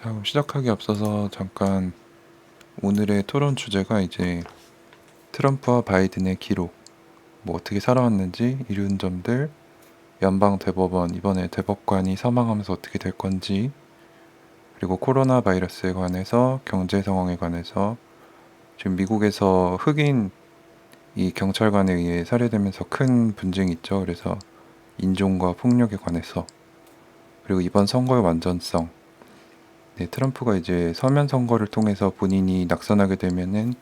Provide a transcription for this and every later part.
자, 그럼 시작하기 앞서서 잠깐 오늘의 토론 주제가 이제 트럼프와 바이든의 기록, 뭐 어떻게 살아왔는지, 이룬 점들, 연방 대법원 이번에 대법관이 사망하면서 어떻게 될 건지, 그리고 코로나 바이러스에 관해서 경제 상황에 관해서 지금 미국에서 흑인 이 경찰관에 의해 살해되면서 큰 분쟁이 있죠. 그래서 인종과 폭력에 관해서, 그리고 이번 선거의 완전성. 네, 트럼프가 이제 서면 선거를 통해서 본인이 낙선하게 되면은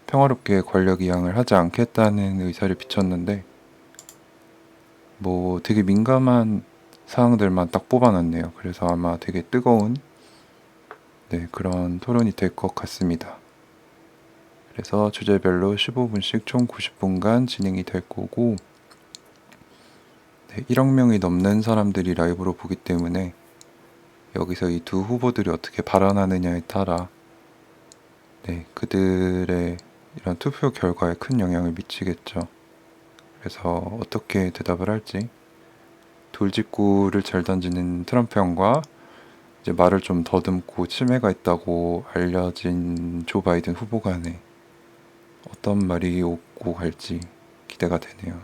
평화롭게 권력 이양을 하지 않겠다는 의사를 비쳤는데, 뭐 되게 민감한 사항들만 딱 뽑아놨네요. 그래서 아마 되게 뜨거운 그런 토론이 될 것 같습니다. 그래서 주제별로 15분씩 총 90분간 진행이 될 거고, 1억 명이 넘는 사람들이 라이브로 보기 때문에 여기서 이 두 후보들이 어떻게 발언하느냐에 따라 그들의 이런 투표 결과에 큰 영향을 미치겠죠. 그래서 어떻게 대답을 할지, 돌직구를 잘 던지는 트럼프 형과 이제 말을 좀 더듬고 치매가 있다고 알려진 조 바이든 후보 간에 어떤 말이 오고 갈지 기대가 되네요.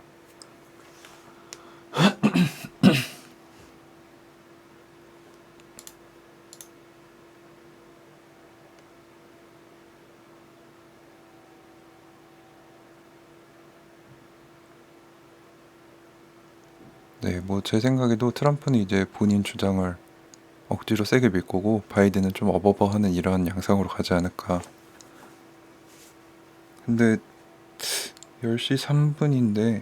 네, 뭐 제 생각에도 트럼프는 이제 본인 주장을 억지로 세게 밀 거고, 바이든은 좀 어버버하는 이런 양상으로 가지 않을까. 근데 10시 3분인데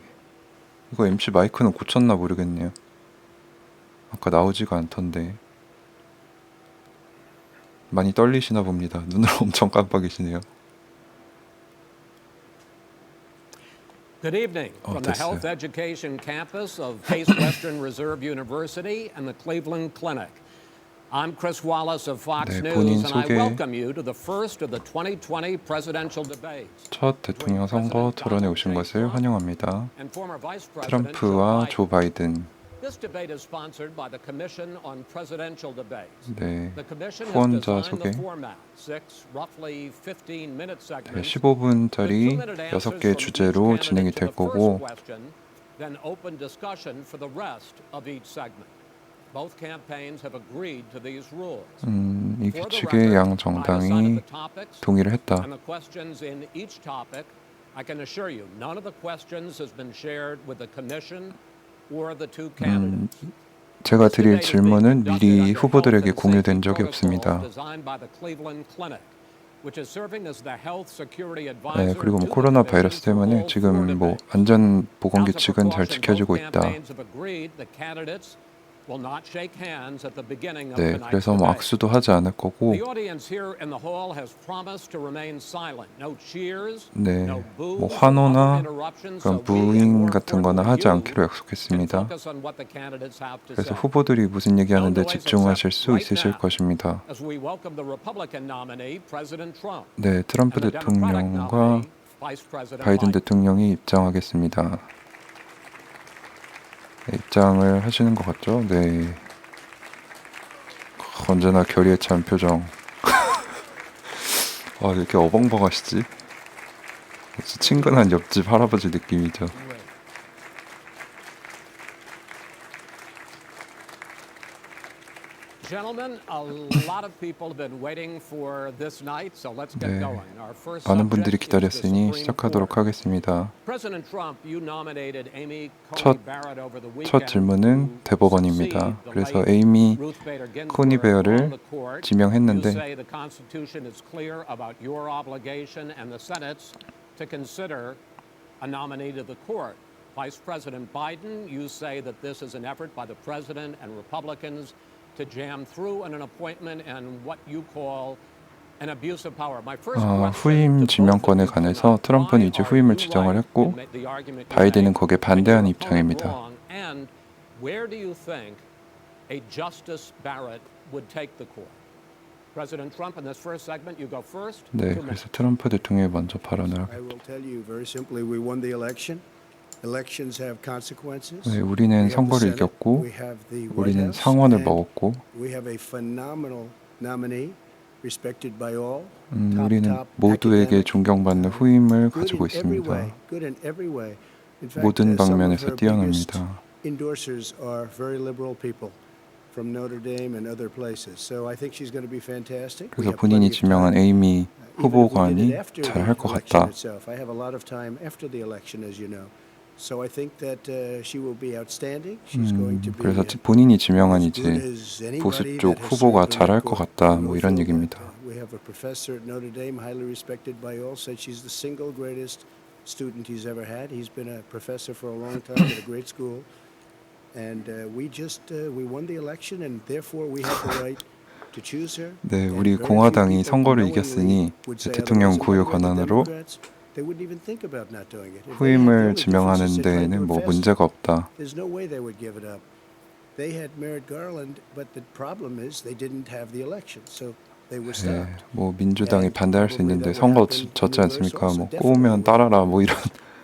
이거 MC 마이크는 고쳤나 모르겠네요. 아까 나오지가 않던데. 많이 떨리시나 봅니다. 눈을 엄청 깜빡이시네요. Good evening from the 됐어요. Health Education campus of Case Western Reserve University and the Cleveland Clinic. I'm Chris Wallace of Fox 네, News, 본인 and I 소개. welcome you to the first of the 2020 presidential debates. 첫 대통령 선거 토론에 오신 것을 환영합니다. And former Vice President Joe 트럼프와 Biden. 조 바이든. This debate is sponsored by the Commission on Presidential Debates. 네, The Commission has 후원자 designed 소개. the format, six roughly 15-minute 네, segments. 15분짜리 6개 주제로 진행이 될 거고, Then open discussion for the rest of each segment. Both campaigns have agreed to these rules. 이 For the 규칙에 record, 양 I've 정당이 assigned the topics 동의를 했다. and the questions in each topic. I can assure you, none of the questions has been shared with the Commission or the two candidates. 제가 드릴 질문은 미리 후보들에게 공유된 적이 없습니다. 네, 그리고 뭐 코로나 바이러스 때문에 지금 뭐 안전 보건 규칙은 잘 지켜지고 있다. 네, 그래서 뭐 악수도 하지 않을 거고, 네, 뭐 환호나 그런 부잉 같은 거나 하지 않기로 약속했습니다. 그래서 후보들이 무슨 얘기하는데 집중하실 수 있으실 것입니다. 네, 트럼프 대통령과 바이든 대통령이 입장하겠습니다. 네, 입장을 하시는 것 같죠? 네. 언제나 결의에 찬 표정. 아, 이렇게 어벙벙하시지? 친근한 옆집 할아버지 느낌이죠. Gentlemen, a lot of people have been waiting for this night, so let's get 네, going. Our first 많은 분들이 subject is the 기다렸으니 Supreme 시작하도록 Court. 하겠습니다. President Trump, you nominated Amy 첫- Coney Barrett over the 첫 weekend 질문은 to 대법원입니다. succeed the 그래서 late 에이미 Ruth Bader Ginsburg 코니 베어를 on the court. You 지명했는데, say the Constitution is clear about your obligation and the Senate's to consider a nominee to the court. Vice President Biden, you say that this is an effort by the President and Republicans to jam through an appointment and what you call an abuse of power. My first 후임 지명권에 관해서 트럼프는 이제 후임을 지정을 했고, 바이든은 거기에 반대하는 입장입니다. And where do you think a Justice Barrett would take the court? President Trump, in this first segment, you go first. 네, 그래서 트럼프 대통령이 먼저 발언을 I 하겠다. will tell you very simply, we won the election. Elections have consequences. 네, We 우리는 have the 선거를 Senate. 이겼고, We have the White 우리는 House, 상원을 and 먹었고, we have a phenomenal nominee, respected by all. 우리는 모두에게 존경받는 후임을 Good 가지고 in every way. 있습니다. Good in every way. In fact, 모든 some of 방면에서 her biggest 뛰어납니다. endorsers are very liberal people from Notre Dame and other places. So I think she's going to be fantastic. We 그래서 have 본인이 plenty of 지명한 time. 에이미 Even if we did it 후보관이 after 잘 the 할 것 election 같다. itself. I have a lot of time after the election, as you know. So I think that she will be outstanding. She's going to be 그래서 본인이 지명한 as good 이제 as anybody 보수 that 쪽 has 후보가 served on 잘할 the 것 court. 같다. We 뭐 really 이런 feel 얘기입니다. that, we have a professor at Notre Dame, highly respected by all, said she's the single greatest student he's ever had. He's been a professor for a long time at a great school. And we won the election, and therefore we have the right to choose her. 네, And 우리 very few 공화당이 people 선거를 knowingly 이겼으니 would 이제 say 대통령 otherwise. And by 고유 the way, the 권한으로 Democrats, they wouldn't even think about not doing it. If they had the 후임을 only difference 지명하는 is they're trying to 데에는 뭐 invest. 문제가 없다. There's no way they would give it up. They had Merrick Garland, but the problem is they didn't have the election, so they were 네, stopped. 뭐 민주당이 And 반대할 수 probably 있는데 that 선거 will happen in 졌지 reverse 않습니까? also. 뭐 Definitely 꼬우면 will. 따라라 뭐 이런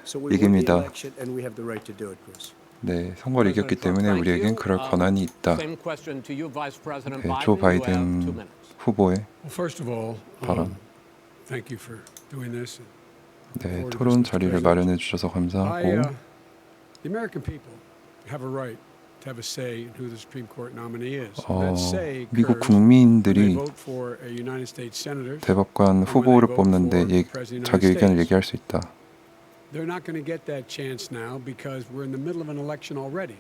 So we won the 얘기입니다. election, and we have the right to do it, Chris. 네, 선거를 이겼기 때문에 우리에겐 그럴 권한이 있다. Same question to you, Vice President 네, Biden. 조 You have 2 바이든 minutes. 후보의 Well, first of all, 발언. thank you for doing this. 네, 토론 자리를 마련해 주셔서 감사하고 The American people have a right to have a say in who the Supreme Court nominee is. 어, That say 미국 occurs when they 국민들이 vote for a United States senator. 대법관 후보를 뽑는데 자기 의견을 얘기할 수 있다. They're not going to get that chance now because we're in the middle of an election already.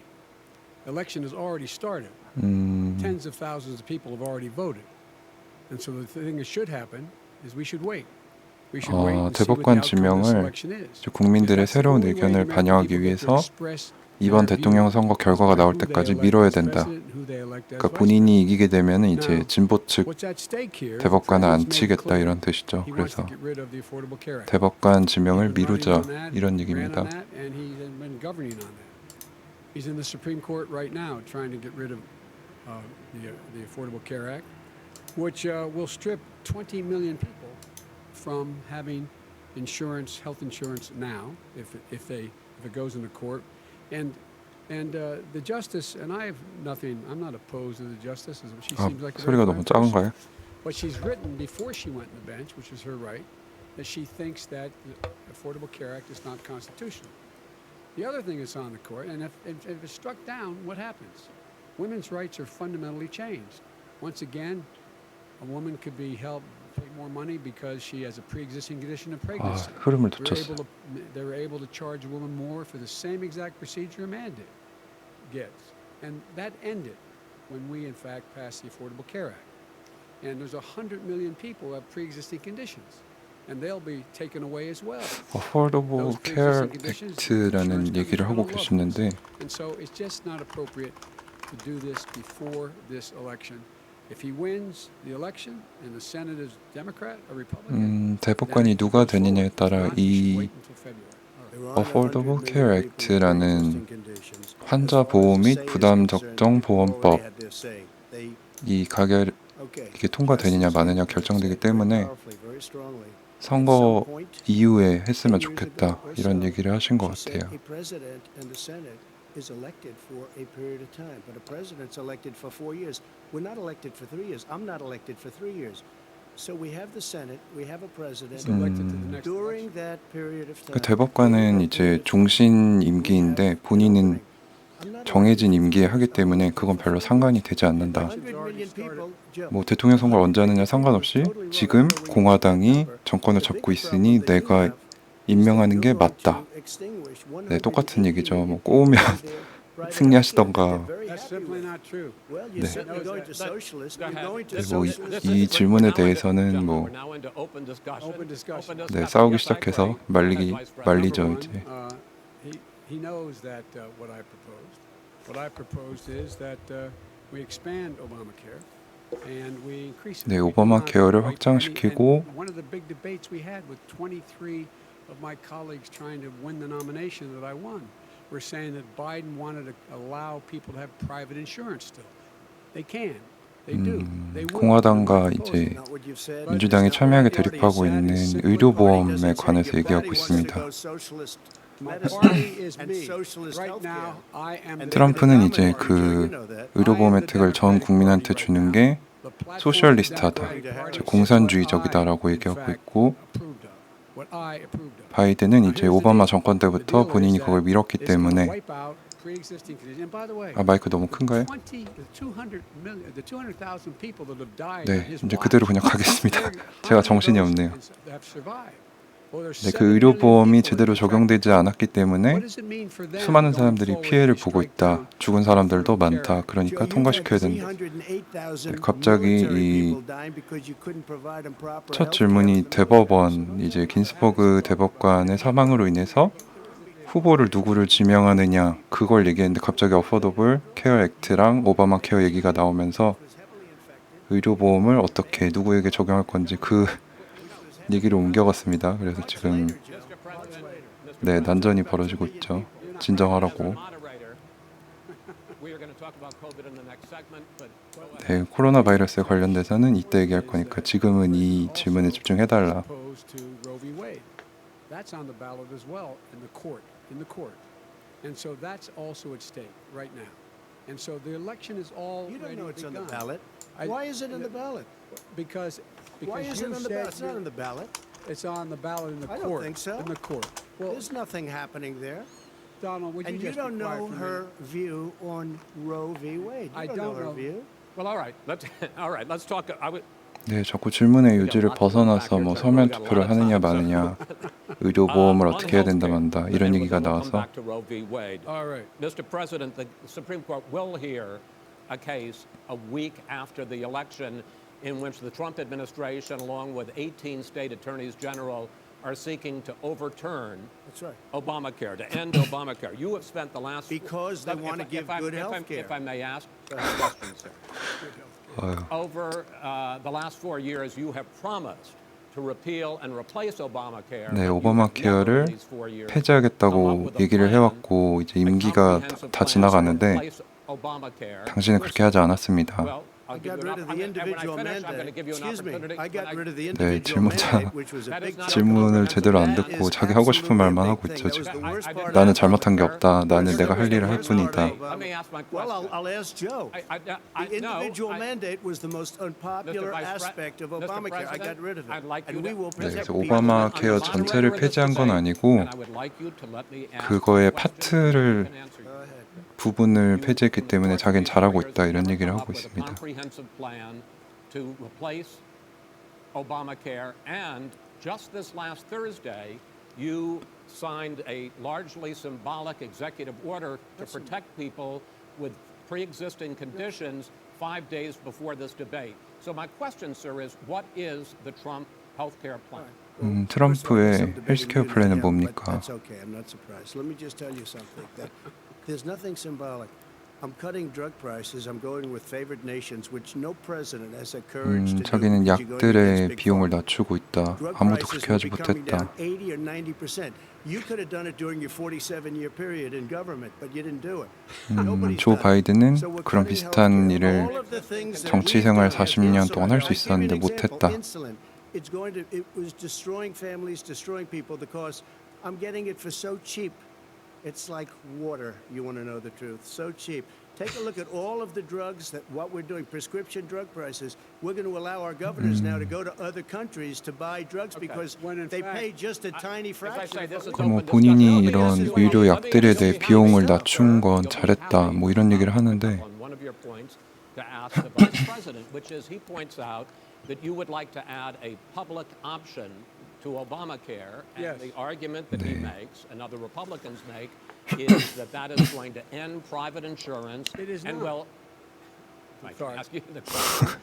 Election has already started. Tens of thousands of people have already voted. And so the thing that should happen is we should wait. We should wait and see what the 대법관 outcome of this 지명을 election is. 국민들의 That's the 새로운 only way 의견을 the American 반영하기 people get to 위해서 express 이번 their 대통령 view 선거 결과가 나올 about who they 때까지 elect 미뤄야 as 된다. president, who they elect as 그러니까 vice 본인이 이기게 되면 이제 Now, 진보 측 What's at stake here? the 대법관을 안 president's made 치겠다 clear 이런 뜻이죠. he wants 그래서 to get rid of the Affordable Care Act. 대법관 지명을 He's been running 미루자 on that, 이런 ran 얘기입니다. on that, and he's been governing on that. He's in the Supreme Court right now trying to get rid of the Affordable Care Act, which will strip 20 million people from having insurance, health insurance now, if it goes into court, and the justice, and I have nothing. I'm not opposed to the justice. She 아, seems like a 소리가 very 너무 fine person. 작은가요? But she's written before she went on the bench, which is her right, that she thinks that the Affordable Care Act is not constitutional. The other thing that's on the court, and if it's struck down, what happens? Women's rights are fundamentally changed. Once again, a woman could be held pay more money because she has a pre-existing condition of 아, pregnancy. 흐름을 놓쳤어. They were able to charge a woman more for the same exact procedure a man gets. And that ended when we, in fact, passed the Affordable Care Act. And there's 100 million people who have pre-existing conditions. And they'll be taken away as well. Affordable Care Act라는 얘기를 하고 계시는데 And so it's just not appropriate to do this before this election. If he wins the election and the Senate is Democrat or Republican, 대법관이 누가 되느냐에 따라 이 Affordable Care Act라는 환자 보호 및 부담 적정 보험법 이 가결 이게 통과되느냐 마느냐 결정되기 때문에 선거 이후에 했으면 좋겠다 이런 얘기를 하신 것 같아요. is elected for a period of time, but a president's elected for 4 years. We're not elected for 3 years. I'm not elected for 3 years. So we have the Senate, we have a president. During that period of time. 그 대법관은 이제 종신 임기인데 본인은 정해진 임기에 하기 때문에 그건 별로 상관이 되지 않는다. 뭐 대통령 선거를 언제 하느냐 상관없이 지금 공화당이 정권을 잡고 있으니 내가 임명하는 게 맞다. 네, 똑같은 얘기죠. 뭐 꼬우면 승리하시던가. 네. 뭐 이 질문에 대해서는 뭐 네, 싸우기 시작해서 말리죠 이제. He knows that what I proposed is that we expand Obamacare and we increase it. 네, 오바마 케어를 확장시키고 One of the big debates we had with 23 of my colleagues trying to win the nomination that I won were saying that Biden wanted to allow people to have private insurance still. They can. They do. They will. 공화당과 이제 민주당이 첨예하게 대립하고 있는 의료보험에 관해서 얘기하고 있습니다. 트럼프는 이제 그 의료보험 혜택을 전 국민한테 주는 게 소셜리스트하다, 공산주의적이다라고 얘기하고 있고, 바이든은 이제 오바마 정권 때부터 본인이 그걸 밀었기 때문에. 아, 마이크 너무 큰가요? 네, 이제 그대로 그냥 가겠습니다. 제가 정신이 없네요. 네, 그 의료보험이 제대로 적용되지 않았기 때문에 수많은 사람들이 피해를 보고 있다. 죽은 사람들도 많다. 그러니까 통과시켜야 된다. 네, 갑자기 이 첫 질문이 대법원, 이제 긴스버그 대법관의 사망으로 인해서 후보를 누구를 지명하느냐 그걸 얘기했는데 갑자기 어포더블 케어 액트랑 오바마 케어 얘기가 나오면서 의료보험을 어떻게 누구에게 적용할 건지 그 얘기를 옮겨갔습니다. 그래서 지금 네, 난전이 벌어지고 있죠. 진정하라고. 네, 코로나 바이러스에 관련돼서는 이때 얘기할 거니까 지금은 이 질문에 집중해달라. That's on the ballot as well in the court. And so that's also at stake right now. And so the election is You don't already know it's on the begun. ballot. I- Why is it on the ballot? Because Why is you it on the said ballot? It's not on the ballot. it's on the ballot in the I don't court. think so. In the court. Well, There's nothing happening there. Donald, would And you you just be don't quiet know for a her minute? view on Roe v. Wade. You I don't don't know her know. view. Well, all right. Let's talk. 네, 자꾸 질문의 유지를 벗어나서 뭐 서면 투표를 하느냐 마느냐, 의료보험을 어떻게 해야 된다 만다 이런 얘기가 나와서. All right. Mr. President, the Supreme Court will hear a case a week after the election in which the Trump administration, along with 18 state attorneys general, are seeking to overturn That's right. Obamacare, to end Obamacare. You have spent the last... Because they Look, want to give good health care. If I may ask a question, sir. Over the last 4 years, you have promised to repeal and replace Obamacare. 네, but you have 오바마케어를 never in these 4 years come up 폐지하겠다고 with a 얘기를 plan, 해왔고 이제 a 임기가 comprehensive 다 plan to 지나가는데 replace Obamacare. 당신은 그렇게 하지 않았습니다. Well, I'll I give got you rid an of the individual I'm going to mandate. give you an Excuse me. opportunity. I got rid of the 네, individual 질문자 mandate, which was a That is big not a 질문을 제대로 안 That 듣고 is 자기 하고 싶은 말만 absolutely a 하고 big 있죠. thing. That was the worst part of 나는 it. 잘못한 게 없다. 나는 내가 할 일을 할 Worst part 뿐이다. of Obama. Let me ask my Well, question. I'll ask Joe. The individual mandate was the most unpopular aspect of Obamacare. I got rid of it. And we will 네, protect 그래서 people. 오바마케어 전체를 폐지한 건 아니고 그거의 파트를 부분을 폐지했기 때문에 자기는 잘하고 있다 이런 얘기를 하고 있습니다. To replace Obamacare, and just this last Thursday, you signed a largely symbolic executive order to protect people with pre-existing conditions 5 days before this debate. So my question, sir, is what is the Trump health care plan? 트럼프의 헬스케어 플랜은 뭡니까? That's okay. I'm not surprised. Let me just tell you something. That there's nothing symbolic. I'm cutting drug prices. I'm going with favored nations, which no president has the courage to do. 자기는 because you're going 약들의 against big 비용을 pharma. 낮추고 있다. Drug 아무도 prices 그렇게 하지 will be coming down 못했다. 80 or 90%. You could have done it during your 47-year period in government, but you didn't do it. Nobody's 조 done it. 바이든은 So we're 그런 cutting 비슷한 healthcare. 일을 All of the things that 정치 we've 생활 done, 40년 insulin. 동안 할 수 I'll give you 있었는데 an example. 못했다. Insulin. It was destroying families, destroying people because I'm getting it for so cheap. It's like water. You want to know the truth? So cheap. Take a look at all of the drugs that what we're doing, prescription drug prices. We're going to allow our governors now to go to other countries to buy drugs because When in they fact, pay just a tiny If I say fraction. this is of 뭐 open 본인이 discussion, 이런 let me 의료 ask you 약들에 대해 something. 비용을 낮춘 건 잘했다. 뭐 이런 얘기를 하는데 On one of your points to ask the vice president, which is he points out that you would like to add a public option to Obamacare, and Yes. the argument that he 네. makes and other Republicans make is that is going to end private insurance It is and not. will. I sorry. ask you the question.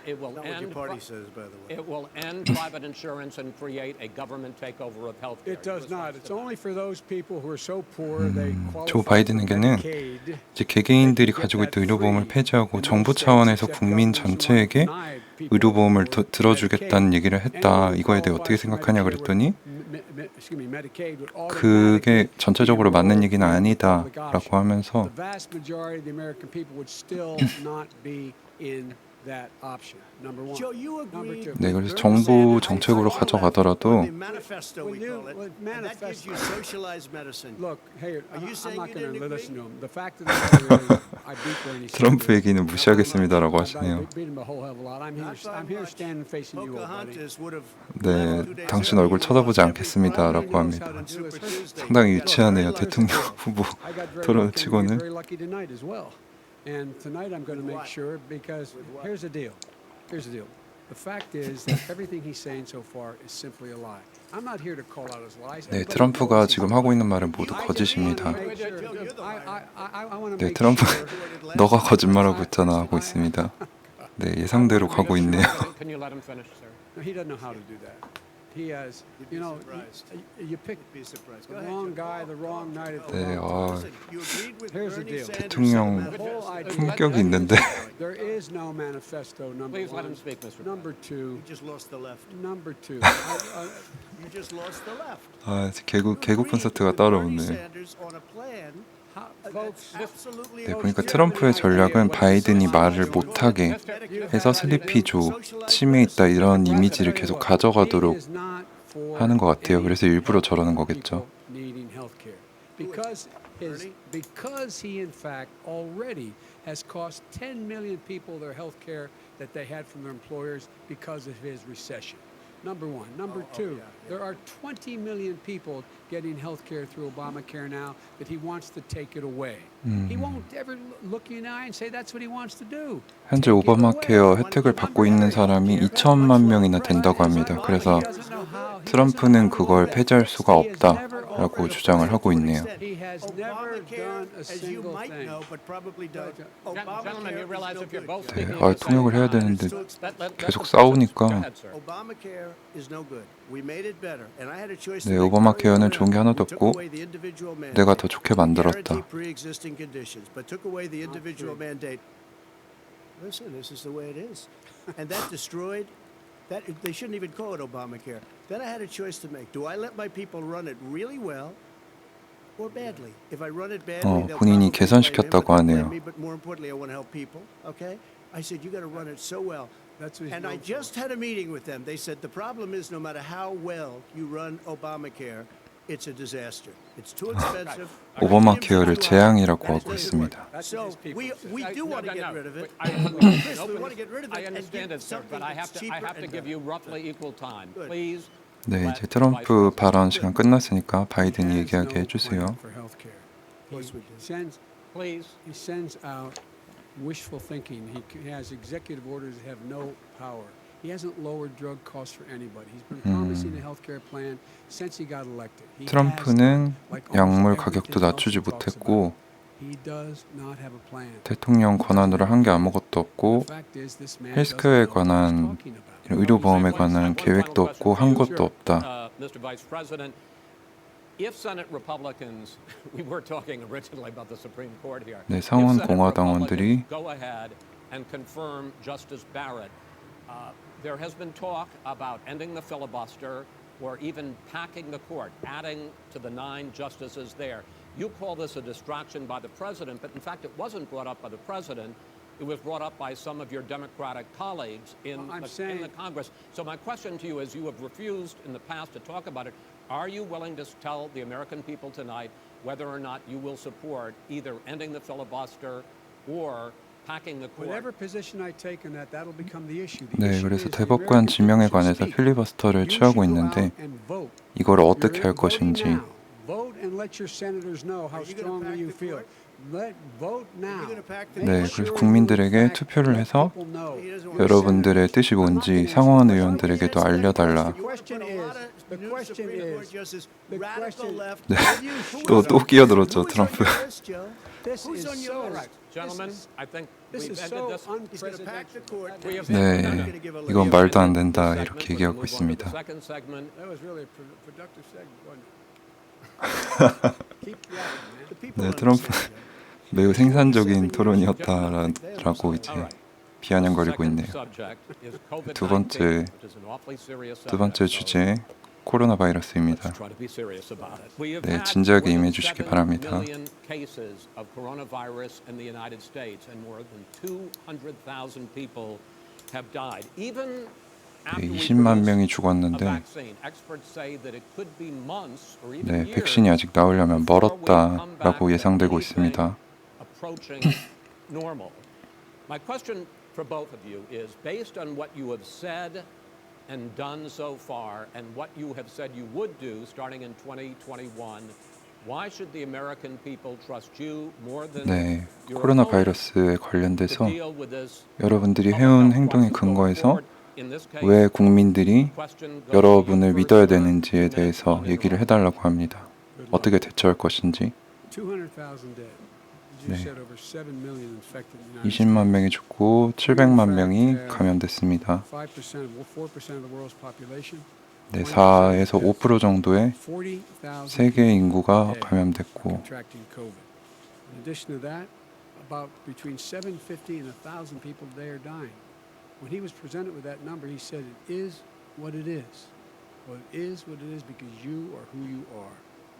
It will Not what your end. party says, by the way. It will end private insurance and create a government takeover of health care. It does not. It's only for those people who are so poor they 조 qualify for 바이든에게는 Medicaid. 이제 개개인들이 가지고 있던 의료보험을 폐지하고 정부 차원에서 국민 전체에게 의료보험을 들어주겠다는 얘기를 했다. 이거에 대해 어떻게 생각하냐 그랬더니 그게 전체적으로 맞는 얘기는 아니다라고 하면서 The vast majority of the American people would still not be in that option. Number one. Joe, you Number agreed two. 네, 그래서 with 정부 Bernie Sanders 정책으로 all 가져가더라도 that, or the manifesto we Well, call it, well, and that gives you socialized medicine. Look, hey, Are you I'm saying not you going to didn't listen agree? to him. The fact of the matter is, I beat Bernie 트럼프 Sanders. 얘기는 무시하겠습니다라고 I 하시네요. beat him a whole hell of a lot. I'm here much. standing facing you, old buddy. Pocahontas would have 네, left 2 days 당신 earlier 얼굴 and 쳐다보지 lost every 않겠습니다라고 problem 합니다. on Super Tuesday. 상당히 Look, 유치하네요. very 대통령 lucky. 후보 I got very 토론 lucky, and 치고는. very lucky tonight as well. And tonight I'm going to With make what? sure because With what? here's the deal. Here's the deal. The fact is that everything he's saying so far is simply a lie. I'm not here to call out his lies. 네, Everybody 트럼프가 knows he's 지금 a 하고 liar. 있는 말은 모두 I just 거짓입니다. wanna make sure- Joe, you're the liar. I wanna 네, make 트럼프 sure- 너가 거짓말하고 있잖아 하고 있습니다. 네, 예상대로 가고 있네요. Can you let him finish, sir? No, he doesn't know how to do that. He has, You'd be you know, surprised. you pick Be surprised. the Go ahead, wrong Joe. guy, the wrong night at the 네, wrong Listen, you agreed with Here's the Bernie deal. Sanders 대통령 on the The whole manifesto. idea- 품격이 있는데 There is no manifesto, number Please one. let him speak, Mr. Number two. You just lost the left. Number two. You just lost the left. 아, You 개국 agreed 콘서트가 with 따로 Bernie 없네. Sanders on a plan Folks, that's absolutely 네, 보니까 legitimate. 트럼프의 전략은 바이든이 말을 못하게 해서 슬리피조, 치매 있다 이런 이미지를 계속 가져가도록 하는 것 같아요. 그래서 일부러 저러는 거겠죠. Because he in fact already has cost 10 million people their health care that they had from their employers because of his recession. Number one. Number two, there are 20 million people getting health care through Obamacare now that he wants to take it away. He won't ever look you in the eye and say that's what he wants to do. 현재 오바마케어 혜택을 받고 있는 사람이 2천만 명이나 된다고 합니다. 그래서 트럼프는 그걸 폐지할 수가 없다라고 주장을 하고 있네요. He has never done a As you single might thing. know, but probably don't. Gentlemen, you Obamacare realize is if you're no both good. 네, speaking 아, at the same 통역을 해야 time, 되는데 let 계속 the- 싸우니까. Go ahead, sir. Obamacare is no good. We made it better, and I had a choice. 네, to make 오바마케어는 very 좋은 게 하나도 We took 없고 away the individual mandate, 내가 더 좋게 만들었다. guaranteed pre-existing conditions, but took away the individual mandate. Listen, this is the way it is, and that destroyed. That they shouldn't even call it Obamacare. Then I had a choice to make. Do I let my people run it really well? Or badly. If I run it badly, they'll 본인이 probably 개선시켰다고 blame him, 하네요. but they'll blame me, but more importantly, I want to help people. Okay? I said you got to run it so well. That's what he's And I known for. just had a meeting with them. They said the problem is no matter how well you run Obamacare, it's a disaster. It's too expensive. 오바마케어를 재앙이라고 하고 있습니다. That's So what his people we say. do No, want to no, get no. rid of it. Chris, we want to get rid of it. I and understand give it, sir, something but I that's have cheaper to and give better. you roughly equal time. Good. Please. 네, let 이제 the 트럼프 Vice President 발언 speak. 시간 끝났으니까 바이든이 He has 얘기하게 no 해주세요. plan for healthcare. Of course we do. Please. He sends out wishful thinking. He has executive orders that have no power. He hasn't lowered drug costs for anybody. He's been promising a healthcare plan since he got elected. He has 트럼프는 not, like almost 약물 everything 가격도 else 낮추지 he talks 못했고 about. He does not have a plan. 대통령 권한으로 한 게 아무것도 없고 The fact is, this man 헬스케어에 doesn't know what he's 관한 talking about. 이런 의료보험에 관한 계획도 없고 한 것도 없다. Mr. Vice President, if Senate Republicans, we were talking originally about the Supreme Court here. 네, 상원 if Senate 공화당원들이 Republicans go ahead and confirm Justice Barrett, there has been talk about ending the filibuster or even packing the court, adding to the 9 justices there. You call this a distraction by the president, but in fact it wasn't brought up by the president. It was brought up by some of your Democratic colleagues in Well, I'm the saying- Congress. So my question to you is, you have refused in the past to talk about it. Are you willing to tell the American people tonight whether or not you will support either ending the filibuster or packing the court? Whatever position I take on that, that'll become the issue. The 네, issue 그래서 is the 대법관 American 지명에 people should 관해서 speak. 필리버스터를 You 취하고 should go 있는데 out and vote. 이걸 어떻게 할 You're voting 것인지 now. Vote and let your senators know how Are you gonna strongly pack you the feel. Vote now. gonna pack the 네, court? 그래서 국민들에게 투표를 해서 He doesn't want 여러분들의 뜻이 뭔지 상원 의원들에도 알려달라. The question is, the question is, the question- 네, 또 끼어들었죠, 트럼프. This Who's is on your so list? Gentlemen, This is- I think This we've is ended so this. He's going to pack the court. We have 네, ended 이건 말도 안 된다 this 이렇게 segment. 얘기하고 We'll move on to the 있습니다. second segment. That was really a productive segment, wasn't it? Keep The rapping, people 네, understand, 트럼프 Joe. 매우 생산적인 토론이었다라고 이제 비아냥거리고 있네요. 두 번째 주제 코로나 바이러스입니다. Let's try to be serious about it. We have 네, had 진지하게 more than 임해주시기 7 바랍니다. million cases of coronavirus in the United States, and more than 200,000 people have died. Even after 네, we 20만 produce 명이 a 죽었는데 vaccine, experts say that it could be months or even 네, years 백신이 아직 나오려면 before we come back 멀었다라고 to 예상되고 anything 있습니다. approaching normal. My question for both of you is, based on what you have said and done so far and what you have said you would do starting in 2021, why should the American people trust you more than 네, your 코로나 opponents 바이러스에 to 관련돼서 deal with this 여러분들이 public 해온 health 행동에 crisis going 근거해서 forward? In this case, 왜 국민들이 question goes to you 여러분을 first, 믿어야 sir. 되는지에 2 minutes 대해서 얘기를 uninterrupted. 해달라고 합니다. 어떻게 대처할 것인지. 200,000 dead. You 네. said over 7 million infected in the United 20만 States. 명이 죽고 700만 명이 감염됐습니다. 4% of the world's population. 네, 4에서 5% 정도의 40,000 세계 인구가 dead 감염됐고 contracting COVID. In addition to that, about between 750 and 1,000 people a day are dying. When he was presented with that number, he said, "It is what it is. Well, it is what it is because you are who you are."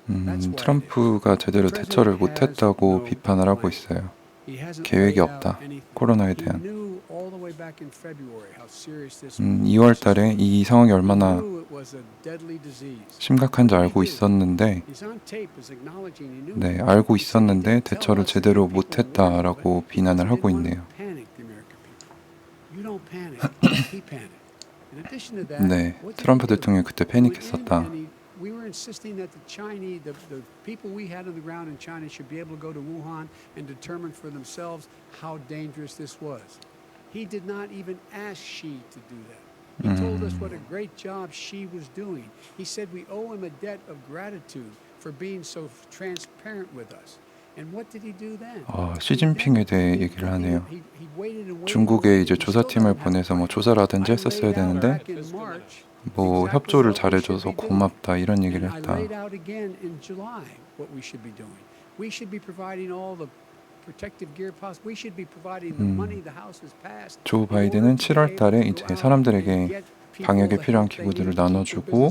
트럼프가 제대로 대처를 못했다고 비판을 하고 있어요. He hasn't 계획이 laid 없다. out anything. 코로나에 He 대한. knew all the way back in February how serious this 2월 달에 이 상황이 얼마나 He knew it was a deadly disease. 심각한지 알고 있었는데 He's on tape as acknowledging he knew. 네, 알고 있었는데 대처를 제대로 못했다라고 비난을 하고 있네요. Panic, the American people. You don't panic. He panicked. In addition to that, 네, what did 트럼프 he do? 대통령이 그때 He went in 패닉했었다. and we were insisting that the Chinese, the people we had on the ground in China should be able to go to Wuhan and determine for themselves how dangerous this was. He did not even ask Xi to do that. He told us what a great job Xi was doing. He said we owe him a debt of gratitude for being so transparent with us. And what did he do then? 시진핑에 대해 얘기를 하네요. He waited and waited 중국에 and 이제 waited. 조사팀을 보내서 뭐 조사라든지 I 했었어야 laid out 되는데 back in March 뭐 exactly 협조를 what we should 잘해줘서 be doing. 고맙다 이런 얘기를 And I 했다. laid out again in July what we should be doing. We should be providing all the protective gear possible. We should be providing the money the House has passed. 조 바이든은 7월 달에 이제 사람들에게 방역에 필요한 기구들을 나눠주고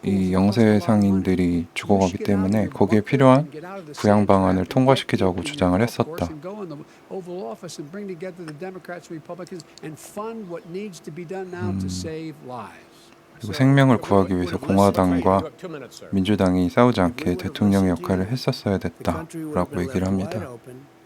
이 영세 상인들이 죽어가기 때문에 거기에 필요한 부양 방안을 통과시키자고 주장을 했었다. 그리고 생명을 구하기 위해서 공화당과 민주당이 싸우지 않게 대통령의 역할을 했었어야 됐다라고 얘기를 합니다.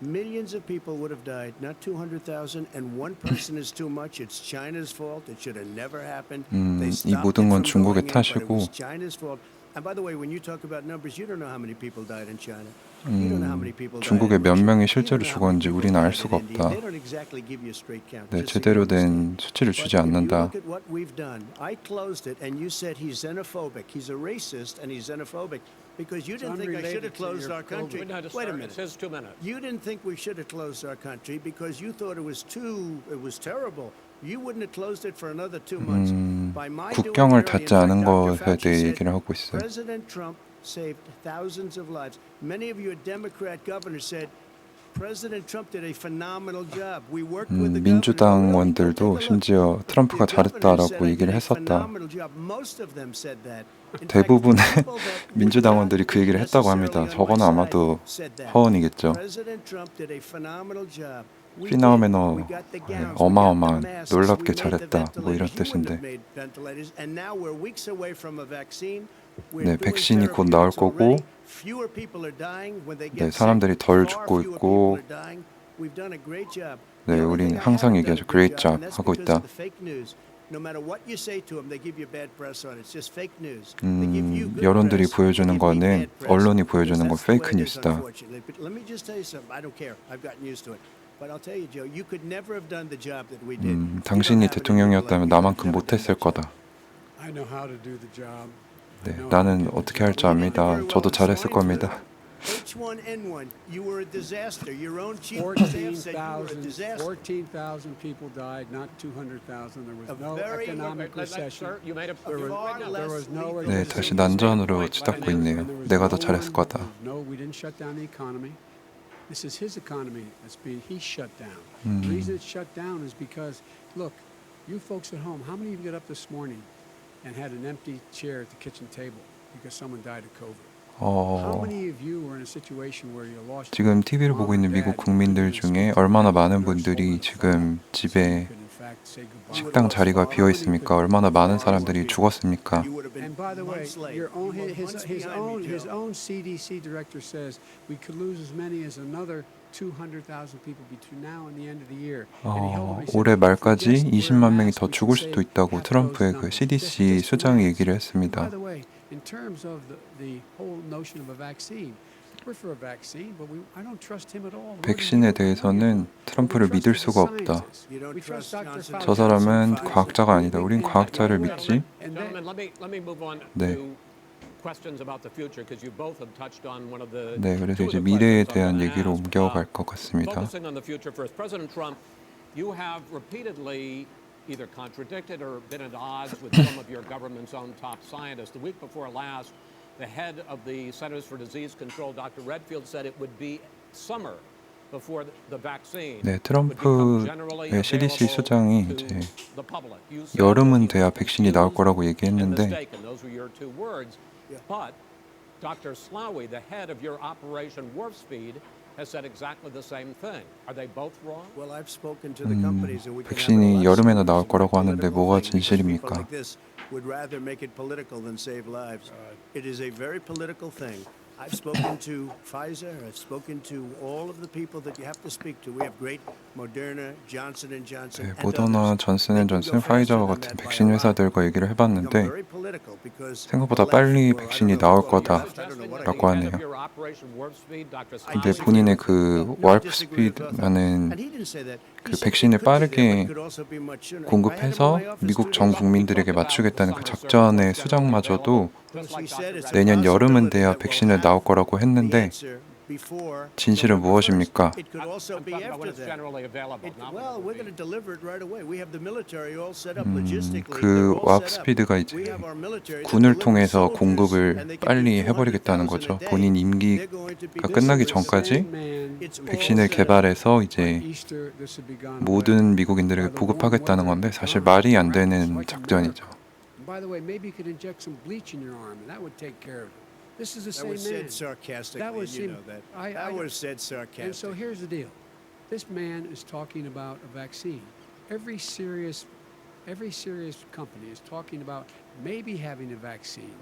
Millions of people would have died, not 200,000, and one person is too much. It's China's fault. It should have never happened. They 이 stopped 모든 건 it from 중국의 going in, but it 탓이고 was China's fault. And by the way, when you talk about numbers, you don't know how many people died in China. You don't know how many people died 중국에 in 몇 Russia. 명이 You 실제로 don't know how many 죽었는지 people 우리는 알 died 수가 in India. 없다. They don't exactly give you a straight count. 네, just so you 제대로 된 understand. 수치를 주지 But if you 않는다. look at what we've done, I closed it, and you said he's xenophobic. He's a racist, and he's xenophobic because you didn't think I should have closed our country. Wait a minute. It's his 2 minutes. You didn't think we should have closed our country because you thought it was terrible. You wouldn't have closed it for another 2 months. By my doing 국경을 it early, 닫지 in 않은 fact, Dr. 것에 Fauci 대해 said, 얘기를 하고 있어요. President Trump saved thousands of lives. Many of your Democrat governors said President Trump did a phenomenal job. We worked with the 민주당원들도 심지어 트럼프가 잘했다라고 얘기를 했었다. 대부분의 민주당원들이 그 얘기를 했다고 합니다. 저거는 아마도 허언이겠죠. 피나오메너 어마어마한 놀랍게 잘했다 뭐 이런 뜻인데 네, 백신이 곧 나올 거고 네, 사람들이 덜 죽고 있고 네, 우린 항상 얘기하죠. Great job 하고 있다. 여론들이 보여주는 거는 언론이 보여주는 건 페이크 뉴스다. 당신이 대통령이었다면 나만큼 못했을 거다. 네, 나는 어떻게 할 줄 압니다. 저도 잘했을 겁니다. H1N1, you were a disaster. Your own chief of staff said you were a disaster. 14,000 people died, not 200,000. There was no economic recession. Sir, you made a There was no 네, 다시 난전으로 치닫고 있네요. 내가 더 잘했을 거다. No, we didn't shut down the economy. This is his economy that's being he shut down. The reason it's shut down is because, look, you folks at home, how many of you got up this morning and had an empty chair at the kitchen table because someone died of COVID. How many of you were in a situation where you lost 지금 TV를 보고 있는 미국 국민들 중에 얼마나 많은 분들이 지금 집에 식당 자리가 비어 있습니까? 얼마나 많은 사람들이 죽었습니까? You would have been And by the way, months late. your own, You were months behind me, his Joe. own CDC director says we could lose as many as another 200,000 people between now and the end of the year. And he held- he said, 올해 "If we 말까지 just wear 20만 명이 masks, 더 we 죽을 can 수도 save 있다고 half 트럼프의 those 그 numbers." CDC Just wear 수장이 masks. 얘기를 By 했습니다. the way, in terms of the whole notion of a vaccine, we're for a vaccine, but I don't trust him at all. Nor do 백신에 you. 대해서는 트럼프를 We 믿을 trust 수가 the 없다. scientists. You don't We trust trust Dr. Johnson Fauci. 저 사람은 Pfizer. 과학자가 아니다. 우린 과학자를 믿지. Gentlemen, let me move on 네. to questions about the future because you both have touched on one of the 네, 그래서 two 이제 of the 미래에 questions I'm 대한 gonna 얘기로 ask. 옮겨갈 것 같습니다. Focusing on the future first, President Trump, you have repeatedly either contradicted or been at odds with some of your government's own top scientists. The week before last, the head of the Centers for Disease Control, Dr. Redfield, said it would be summer before the vaccine 네, would become generally 트럼프의 CDC available 수장이 to 이제 the public. You said 여름은 that you 돼야 were 백신이 나올 confused 거라고 and 얘기했는데 mistaken. Those were your two words. But Dr. Slaoui, the head of your Operation Warp Speed, has said exactly the same thing. Are they both wrong? Well, I've spoken to the companies and we can have 백신이 a 여름에나 relaxed 나올 conversation 거라고 about 하는데 political 뭐가 thing, because people 진실입니까? like this would rather make it political than save lives. It is a very political thing. I've spoken to Pfizer. I've spoken to all of the people that you have to speak to. We have great Moderna, Johnson and Johnson, 네, and 모더나, others. 존슨앤존슨, 파이저와 같은 백신 회사들과 얘기를 해봤는데 Very political because 생각보다 the left, 빨리 well, I don't 백신이 know 나올 who are 거다. left, I don't know what I 라고 mean. 하네요. Head of your Operation Warp Speed, Dr. 근데 Slaoui, 본인의 그 warp speed라는 그 백신을 빠르게 공급해서 미국 전 국민들에게 맞추겠다는 그 작전의 수장마저도 내년 여름은 돼야 백신을 나올 거라고 했는데 진실은 무엇입니까? It could also I'm be talking about when after it's that. generally available. not when Well, it will we're going be. to deliver it right away. We have the military all set up logistically. 그 They're all warp set up. speed가 We 이제 have our military that 군을 delivers 통해서 soldiers, 공급을 and they can 빨리 do 해버리겠다는 200,000 거죠. a day. 본인 They're 임기가 going to be 끝나기 doing 전까지 It's all 백신을 set up. 개발해서 이제 Easter, this would be gone away. 모든 미국인들에게 보급하겠다는 건데 사실 말이 안 되는 작전이죠. By the way, maybe you could inject some bleach in your arm, and that would take care of it. This is the That same was man. said sarcastically, That was you him. know that. I- That was said And so sarcastically. here's the deal. This man is talking about a vaccine. Every serious company is talking about maybe having a vaccine